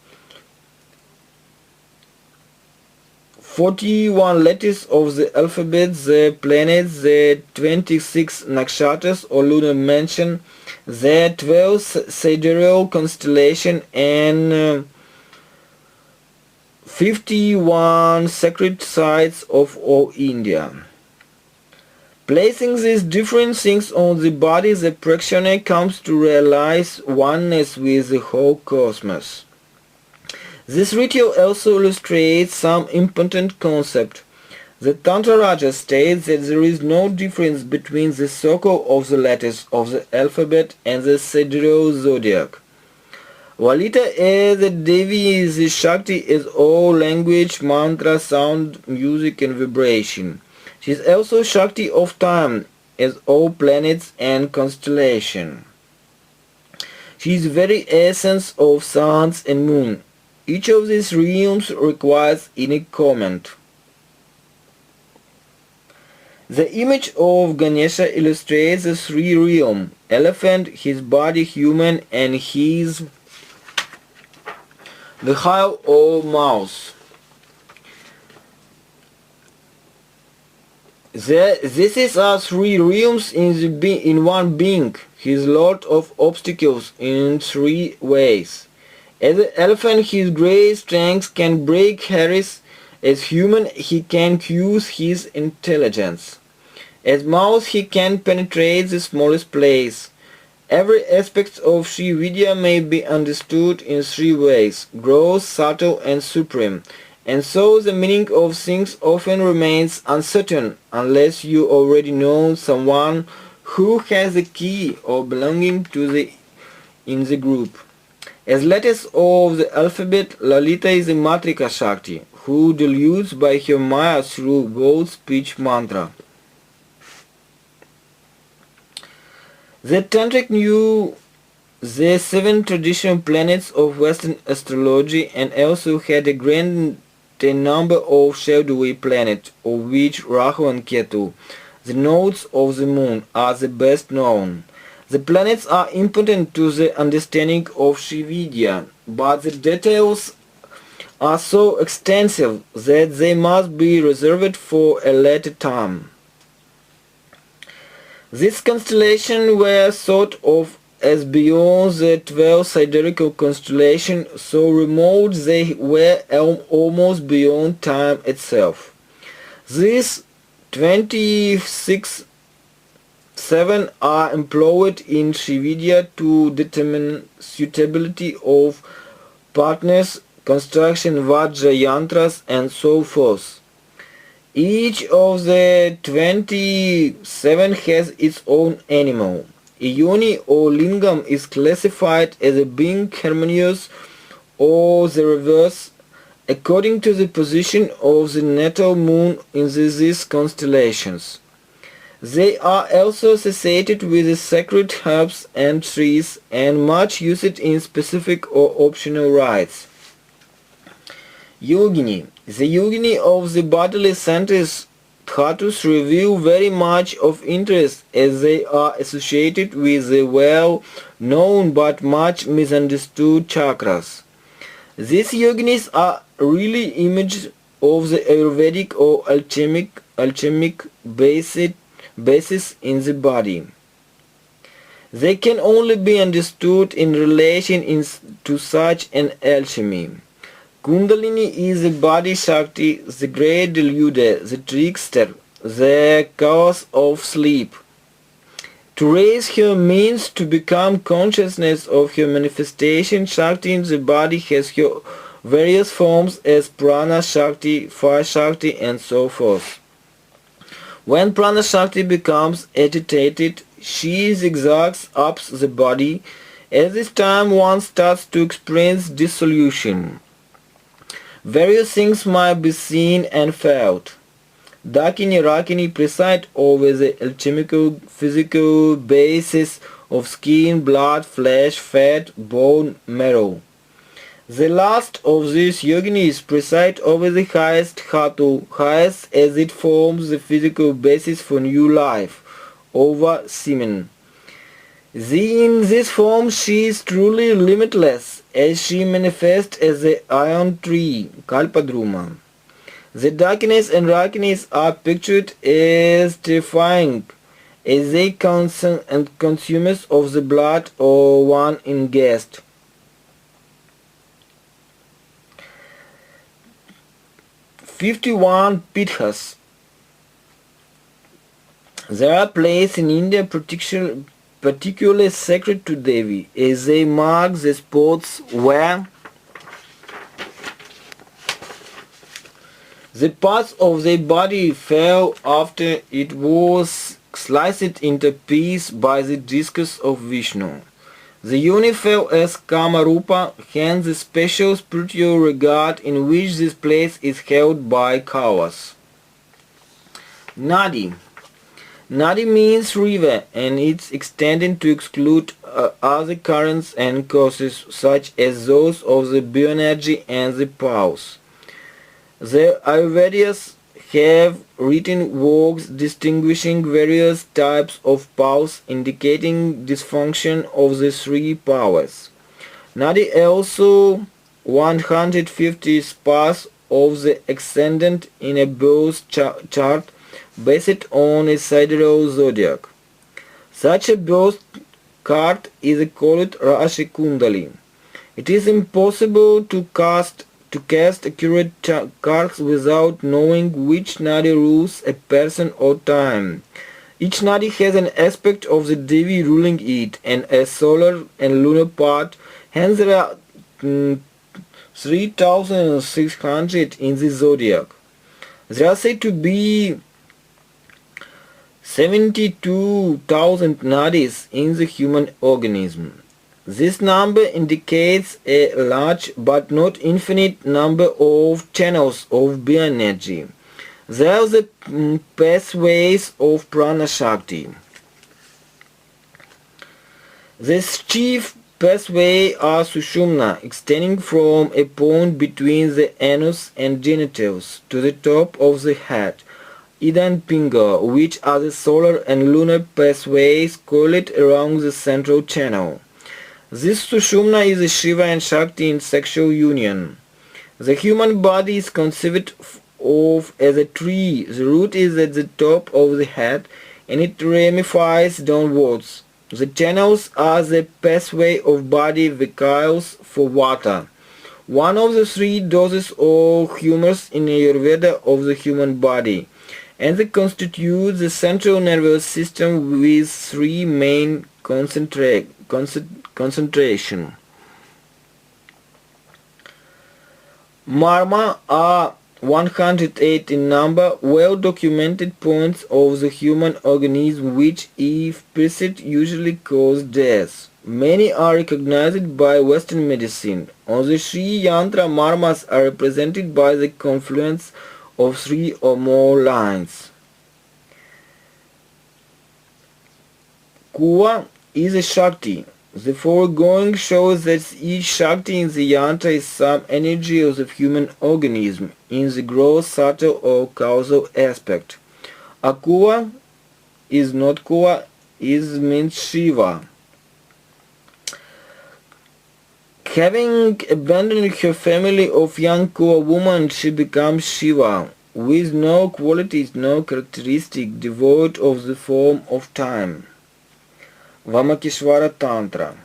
[SPEAKER 1] 41 letters of the alphabet, the planets, the 26 nakshatras or lunar mansion, the 12 sidereal constellation, and 51 sacred sites of all India. Placing these different things on the body, the practitioner comes to realize oneness with the whole cosmos. This ritual also illustrates some important concept. The Tantra Raja states that there is no difference between the circle of the letters of the alphabet and the sidereal zodiac. Lalita as the Devi is the Shakti is all language, mantra, sound, music and vibration. She is also Shakti of time as all planets and constellation. She is the very essence of suns and moon. Each of these realms requires unique comment. The image of Ganesha illustrates the three realms: elephant, his body human, and his the hive or mouse. This is our three realms in one being. He is Lord of obstacles in three ways. As an elephant, his great strength can break Harris. As human, he can use his intelligence. As mouse, he can penetrate the smallest place. Every aspect of Sri Vidya may be understood in three ways: gross, subtle, and supreme. And so the meaning of things often remains uncertain unless you already know someone who has the key or belonging to in the group. As letters of the alphabet, Lalita is a Matrika Shakti, who deludes by her Maya through God's speech mantra. The Tantric knew the 7 traditional planets of Western astrology and also had a grand number of shadowy planets, of which Rahu and Ketu, the nodes of the moon, are the best known. The planets are important to the understanding of Sri Vidya, but the details are so extensive that they must be reserved for a later time. These constellations were thought of as beyond the 12 sidereal constellations, so remote they were almost beyond time itself. These 7 are employed in Sri Vidya to determine suitability of partners, construction, vajra, yantras, and so forth. Each of the 27 has its own animal. A yoni or lingam is classified as a being harmonious or the reverse according to the position of the natal moon in these constellations. They are also associated with the sacred herbs and trees and much used in specific or optional rites. Yogini. The yogini of the bodily centers dhatus reveal very much of interest as they are associated with the well-known but much misunderstood chakras. These yoginis are really images of the Ayurvedic or alchemic basis in the body. They can only be understood in relation to such an alchemy. Kundalini is the body Shakti, the great deluder, the trickster, the cause of sleep. To raise her means to become consciousness of her manifestation. Shakti in the body has her various forms as Prana Shakti, Fire Shakti, and so forth. When Prana Shakti becomes agitated, she zigzags up the body. At this time one starts to experience dissolution. Various things might be seen and felt. Dakini Rakini preside over the alchemical physical basis of skin, blood, flesh, fat, bone, marrow. The last of these yoginis preside over the highest dhatu, highest as it forms the physical basis for new life, over semen. In this form she is truly limitless, as she manifests as the iron tree, Kalpadruma. The darkness and rakinis are pictured as terrifying, as they consumers of the blood or one ingest. 51 pithas. There are places in India particularly sacred to Devi, as they mark the spots where the parts of their body fell after it was sliced into pieces by the discus of Vishnu. The yoni fell as Kamarupa, hence the special spiritual regard in which this place is held by Kauras. Nadi. Nadi means river, and it's extended to exclude other currents and causes such as those of the bioenergy and the pulse. The Ayurvedics have written works distinguishing various types of pulse, indicating dysfunction of the three powers. Nadi also 150 spars of the ascendant in a birth chart based on a sidereal zodiac. Such a birth chart is called Rashi Kundali. It is impossible to cast accurate cards without knowing which nadi rules a person or time. Each nadi has an aspect of the Devi ruling it, and a solar and lunar part, hence there are 3,600 in the zodiac. There are said to be 72,000 nadis in the human organism. This number indicates a large but not infinite number of channels of bioenergy. There are the pathways of prana shakti. The chief pathway are Sushumna, extending from a point between the anus and genitals to the top of the head, Ida and Pinga, which are the solar and lunar pathways coiled around the central channel. This Sushumna is a Shiva and Shakti in sexual union. The human body is conceived of as a tree. The root is at the top of the head and it ramifies downwards. The channels are the pathway of body vehicles for water. One of the three doses or humors in Ayurveda of the human body, and they constitute the central nervous system with three main concentration. Marma are 108 in number, well-documented points of the human organism which, if persist, usually cause death. Many are recognized by Western medicine. On the Sri Yantra, marmas are represented by the confluence of three or more lines. Kuva is a Shakti. The foregoing shows that each Shakti in the Yantra is some energy of the human organism in the gross, subtle or causal aspect. Akuva is not Kuva, means Shiva. Having abandoned her family of young Kuva woman, she becomes Shiva, with no qualities, no characteristic, devoid of the form of time. Vamakeshvara Tantra.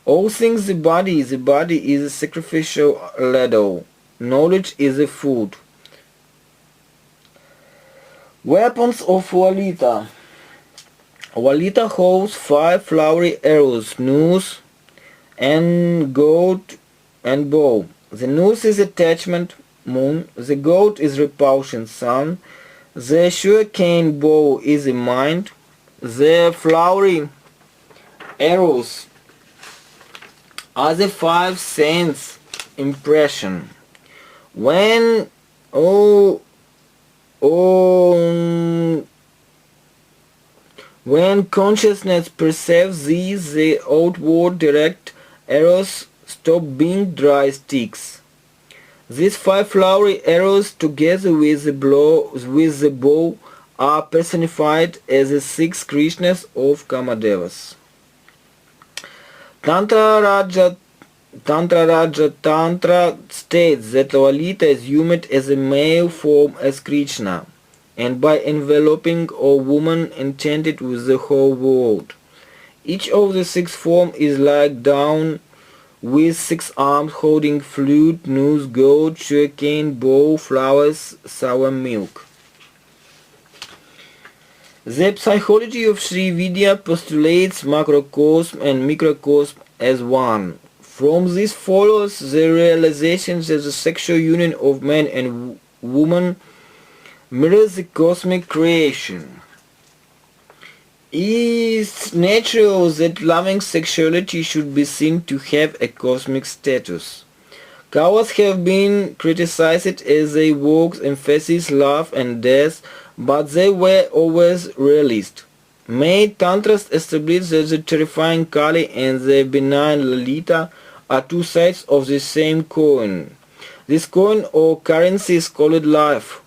[SPEAKER 1] All things the body is a sacrificial ladle. Knowledge is a food. Weapons of Lalita. Lalita holds 5 flowery arrows, noose, and goat and bow. The noose is attachment, moon. The goat is repulsion, sun. The sugarcane bow is a mind. The flowery arrows are the 5 sense impression. When all On when consciousness perceives these, the outward direct arrows stop being dry sticks. These five flowery arrows, together with the bow, are personified as the six Krishnas of Kamadevas. Tantra states that Lalita is human as a male form as Krishna, and by enveloping a woman enchanted with the whole world. Each of the six forms is like down with six arms holding flute, noose, goat, sugarcane, bow, flowers, sour milk. The psychology of Sri Vidya postulates macrocosm and microcosm as one. From this follows the realization that the sexual union of man and woman mirrors the cosmic creation. It's natural that loving sexuality should be seen to have a cosmic status. Cows have been criticized as they works emphasis love and death, but they were always realist. Made Tantras established that the terrifying Kali and the benign Lalita are two sides of the same coin. This coin or currency is called life.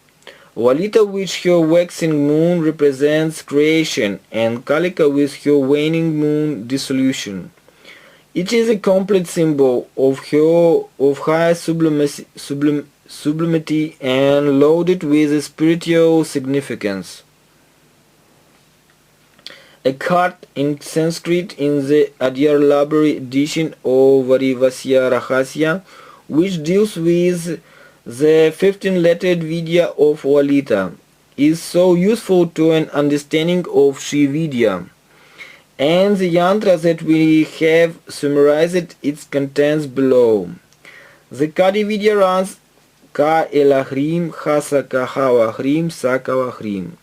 [SPEAKER 1] Lalita with her waxing moon represents creation, and Kalika with her waning moon dissolution. It is a complete symbol of high sublimity and loaded with a spiritual significance. A card in Sanskrit in the Adyar Library edition of Varivasya Rahasya, which deals with the 15-lettered Vidya of Lalita, is so useful to an understanding of Sri Vidya, and the yantra that we have summarized its contents below. The Kadi Vidya runs Ka Elahrim Hasaka Hawahrim Sakawahrim.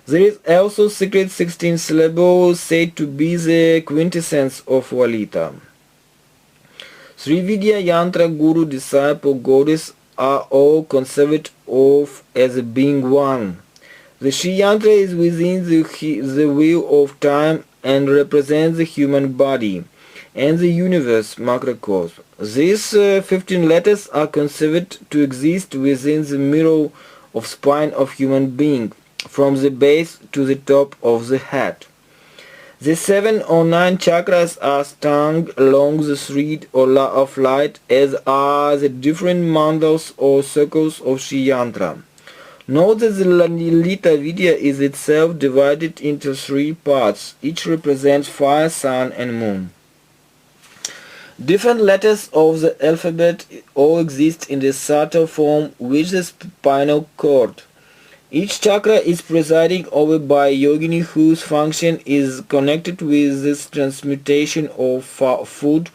[SPEAKER 1] There is also secret 16 syllables said to be the quintessence of Lalita. Sri Vidya, yantra, guru, disciple, goddess are all conceived of as being one. The Sri yantra is within the wheel of time and represents the human body and the universe macrocosm. These 15 letters are conceived to exist within the mirror of spine of human being, from the base to the top of the head. The 7 or 9 chakras are strung along the thread of light, as are the different mandals or circles of Sri Yantra. Note that the Lalita Vidya is itself divided into 3 parts. Each represents fire, sun and moon. Different letters of the alphabet all exist in the subtle form with the spinal cord. Each chakra is presiding over by a yogini whose function is connected with this transmutation of food,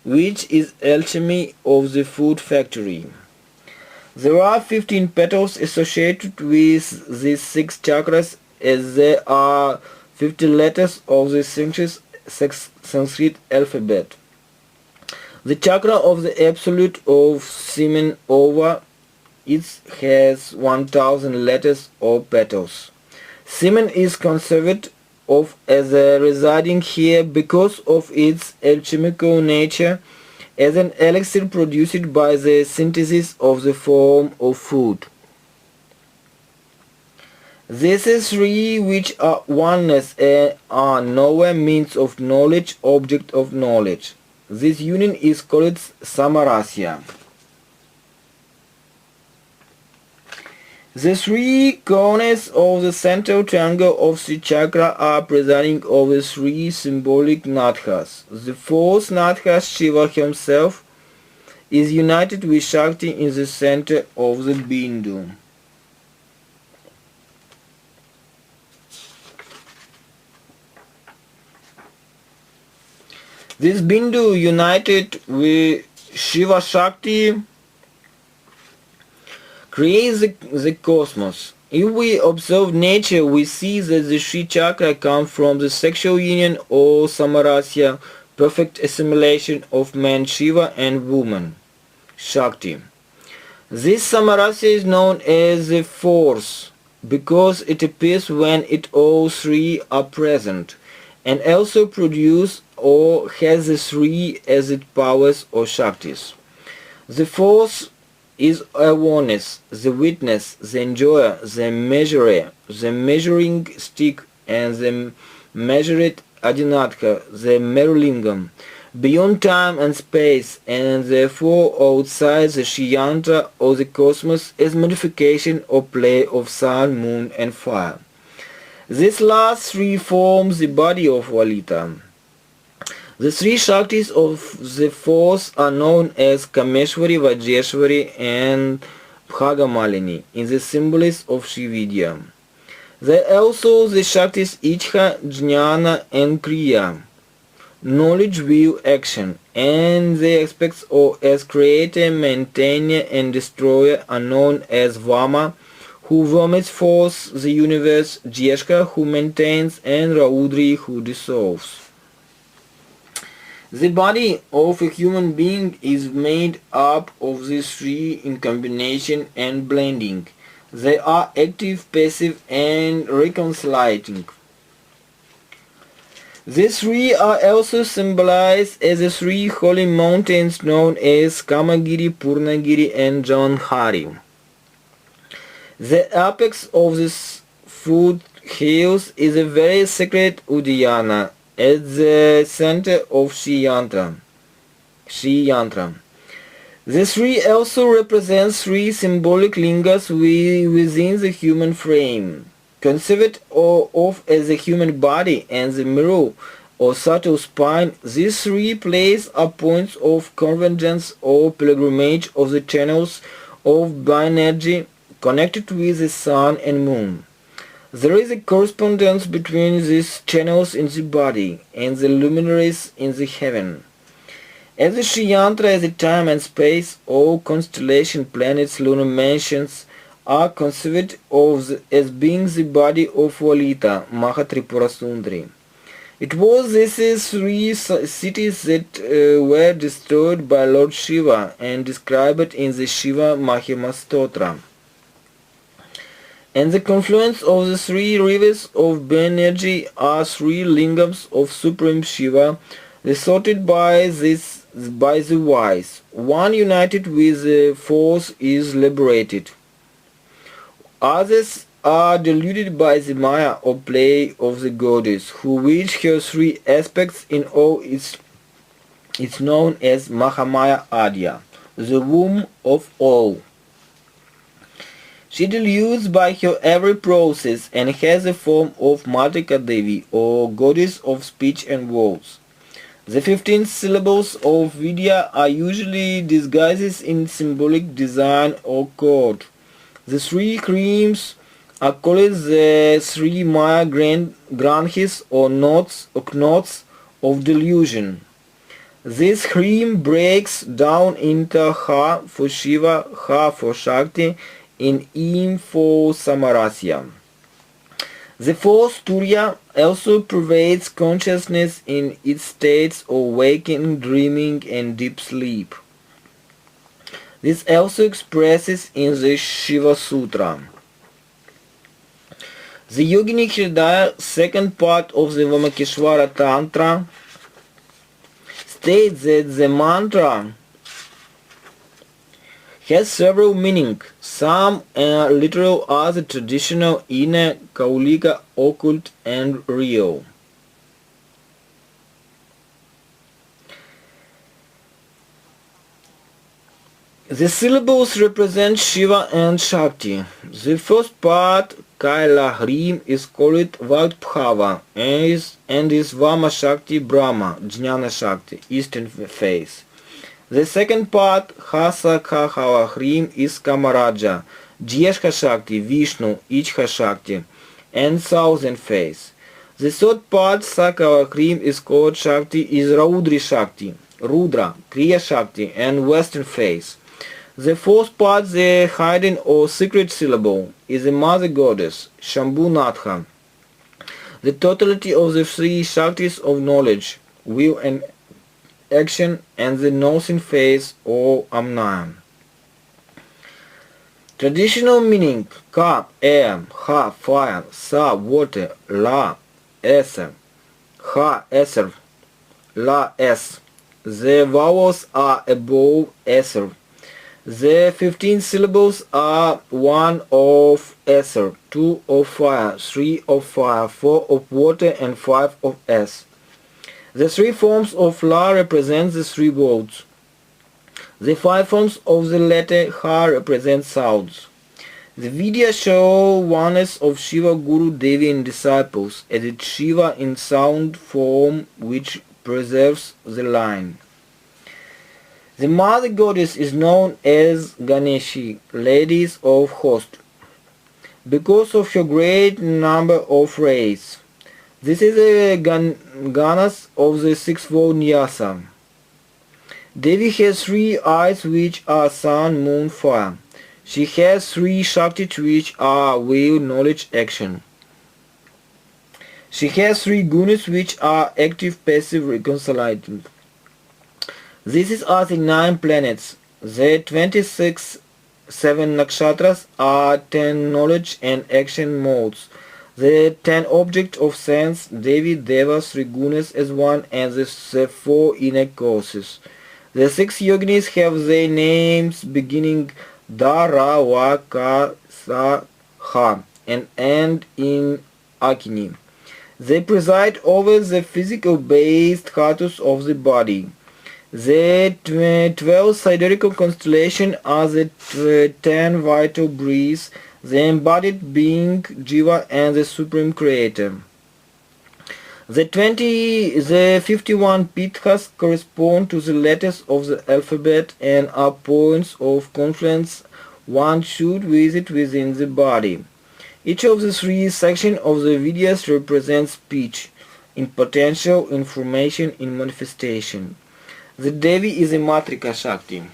[SPEAKER 1] which is alchemy of the food factory. There are 15 petals associated with these 6 chakras, as there are 50 letters of the Sanskrit alphabet. The chakra of the absolute of semen ova, it has 1000 letters or petals. Semen is conceived of as residing here because of its alchemical nature, as an elixir produced by the synthesis of the form of food. This is 3 which are oneness and are nowhere means of knowledge, object of knowledge. This union is called samarasya. The 3 corners of the central triangle of Sri Chakra are presiding over 3 symbolic nadhas. The 4th nadha, Shiva himself, is united with Shakti in the center of the Bindu. This Bindu united with Shiva Shakti creates the cosmos. If we observe nature, we see that the Sri Chakra comes from the sexual union or samarasya, perfect assimilation of man Shiva and woman Shakti. This samarasya is known as the force. because it appears when it all three are present, and also produce or has the three as its powers or shaktis. The fourth is awareness, the witness, the enjoyer, the measurer, the measuring stick, and the measured Adinatha, the merlingam, beyond time and space, and therefore outside the Shiyantra or the cosmos as modification or play of sun, moon, and fire. This last three forms the body of Lalita. The three Shaktis of the fourth are known as Kameshwari, Vajeshwari, and Bhagamalini in the symbolism of Vidya. They are also the Shaktis Ichha, Jnana, and Kriya, knowledge, will, action, and the aspects as creator, maintainer, and destroyer are known as Vama, who vomits forth the universe, Jeshka, who maintains, and Raudri, who dissolves. The body of a human being is made up of these three in combination and blending. They are active, passive, and reconciling. These three are also symbolized as the three holy mountains known as Kamagiri, Purnagiri, and Jalandhari. The apex of this foothills is a very sacred Udayana at the center of Shiyantra. The three also represents three symbolic lingas within the human frame, conceived of as the human body and the mirror or subtle spine. These three places are points of convergence or pilgrimage of the channels of bioenergy connected with the sun and moon. There is a correspondence between these channels in the body and the luminaries in the heaven. As the Shiyantra as the time and space, all constellation, planets, lunar mansions are conceived as being the body of Lalita, Mahatripura Sundari. It was these three cities that were destroyed by Lord Shiva and described in the Shiva Mahima Stotra. And the confluence of the three rivers of energy are three lingams of Supreme Shiva, resorted by the wise. One united with the fourth is liberated. Others are deluded by the Maya or play of the goddess, who which her three aspects in all is known as Mahamaya Adya, the womb of all. She deludes by her every process and has the form of Malika Devi or goddess of speech and words. The 15 syllables of Vidya are usually disguises in symbolic design or chord. The three creams are called the three Maya granhis or knots of delusion. This cream breaks down into Ha for Shiva, Ha for Shakti, in Im for Samarasya. The fourth Turiya also pervades consciousness in its states of waking, dreaming, and deep sleep. This also expresses in the Shiva Sutra. The Yogini Hridaya, second part of the Vamakeshwara Tantra, states that the mantra has several meanings. Some are literal, others traditional, inner, kaulika, occult, and real. The syllables represent Shiva and Shakti. The first part, Kaila Hrim, is called Valdbhava and is Vama Shakti Brahma, Jnana Shakti, eastern face. The second part, Hasa Kahava Hrim, is Kamaraja, Jyeshka Shakti, Vishnu, Ichha Shakti, and southern face. The third part, Sakava Hrim, is called Shakti, is Raudri Shakti, Rudra, Kriya Shakti, and western face. The fourth part, the hidden or secret syllable, is the mother goddess, Shambhunatha, the totality of the three Shaktis of knowledge, will, and action, and the northern face or Amnam. Traditional meaning: Ka, air, Ha, fire, Sa, water, La, ether, Ha, ether, La, s. The vowels are above ether. The 15 syllables are 1 of ether, 2 of fire, 3 of fire, 4 of water, and 5 of s. The 3 forms of La represent the 3 worlds. The 5 forms of the letter Ha represent sounds. The Vidya show oneness of Shiva, Guru, Devi and disciples, as it Shiva in sound form which preserves the line. The mother goddess is known as Ganeshi, ladies of host, because of her great number of rays. This is a Ganas of the sixfold Nyasa. Devi has 3 eyes which are sun, moon, fire. She has 3 Shaktis which are will, knowledge, action. She has 3 gunas which are active, passive, reconciling. These are the 9 planets. The 26 7 nakshatras are 10 knowledge and action modes. The 10 objects of sense, Devi, Devas, 3 gunas as one, and the 4 inner courses. The 6 yoginis have their names beginning Da, Ra, Va, Ka, Sa, Ha, and end in Akini. They preside over the physical-based status of the body. The 12 sidereal constellations are the 10 vital breaths, the embodied being, Jiva, and the Supreme Creator. The 51 pithas correspond to the letters of the alphabet and are points of confluence one should visit within the body. Each of the 3 sections of the Vidyas represents speech, in potential, information, in manifestation. The Devi is a Matrika Shakti.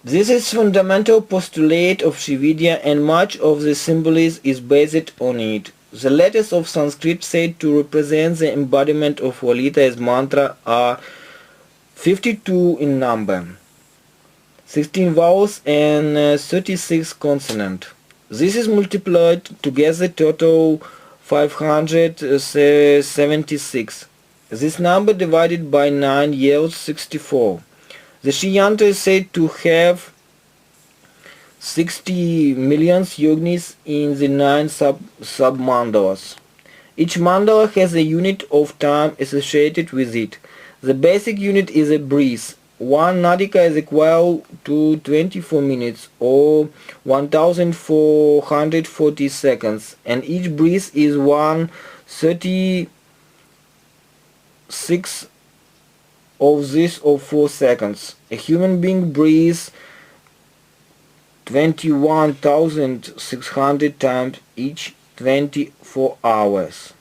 [SPEAKER 1] This is fundamental postulate of Shividya and much of the symbolism is based on it. The letters of Sanskrit said to represent the embodiment of Lalita as mantra are 52 in number, 16 vowels and 36 consonants. This is multiplied together total 576. This number divided by 9 yields 64. The Shiyantra is said to have 60 million yoginis in the 9 sub-mandalas. Each mandala has a unit of time associated with it. The basic unit is a breath. 1 nadika is equal to 24 minutes or 1440 seconds, and each breath is 1/36 of this of 4 seconds. A human being breathes 21,600 times each 24 hours.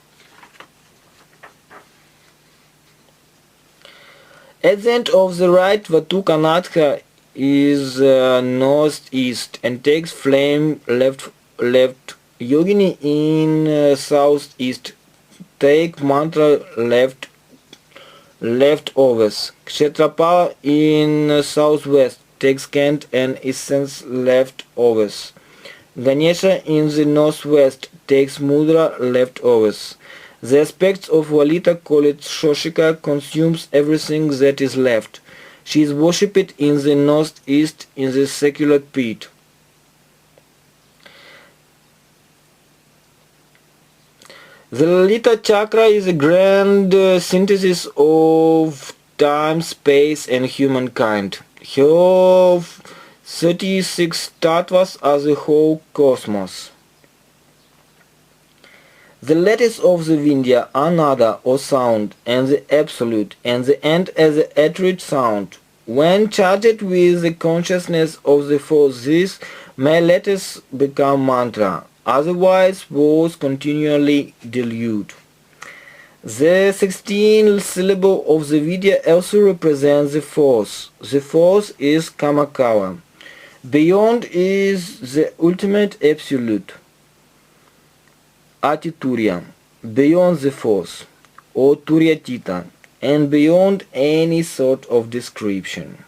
[SPEAKER 1] At the end of the right Vatukanatha is northeast and takes flame left. Yogini in southeast take mantra leftovers. Kshetrapala in southwest takes Kant and essence leftovers. Ganesha in the northwest takes mudra leftovers. The aspects of Lalita called Shoshika consumes everything that is left. She is worshipped in the northeast in the secular pit. The Lalita chakra is a grand synthesis of time, space and humankind. Her 36 tattvas are the whole cosmos. The letters of the Vidya are nada or sound and the absolute and the end as the iterate sound. When charged with the consciousness of the force, these may letters become mantra, otherwise words continually dilute. The 16 syllable of the Vidya also represents the force. The force is Kamakawa. Beyond is the ultimate absolute. Atiturya, beyond the force, or Turyatita, and beyond any sort of description.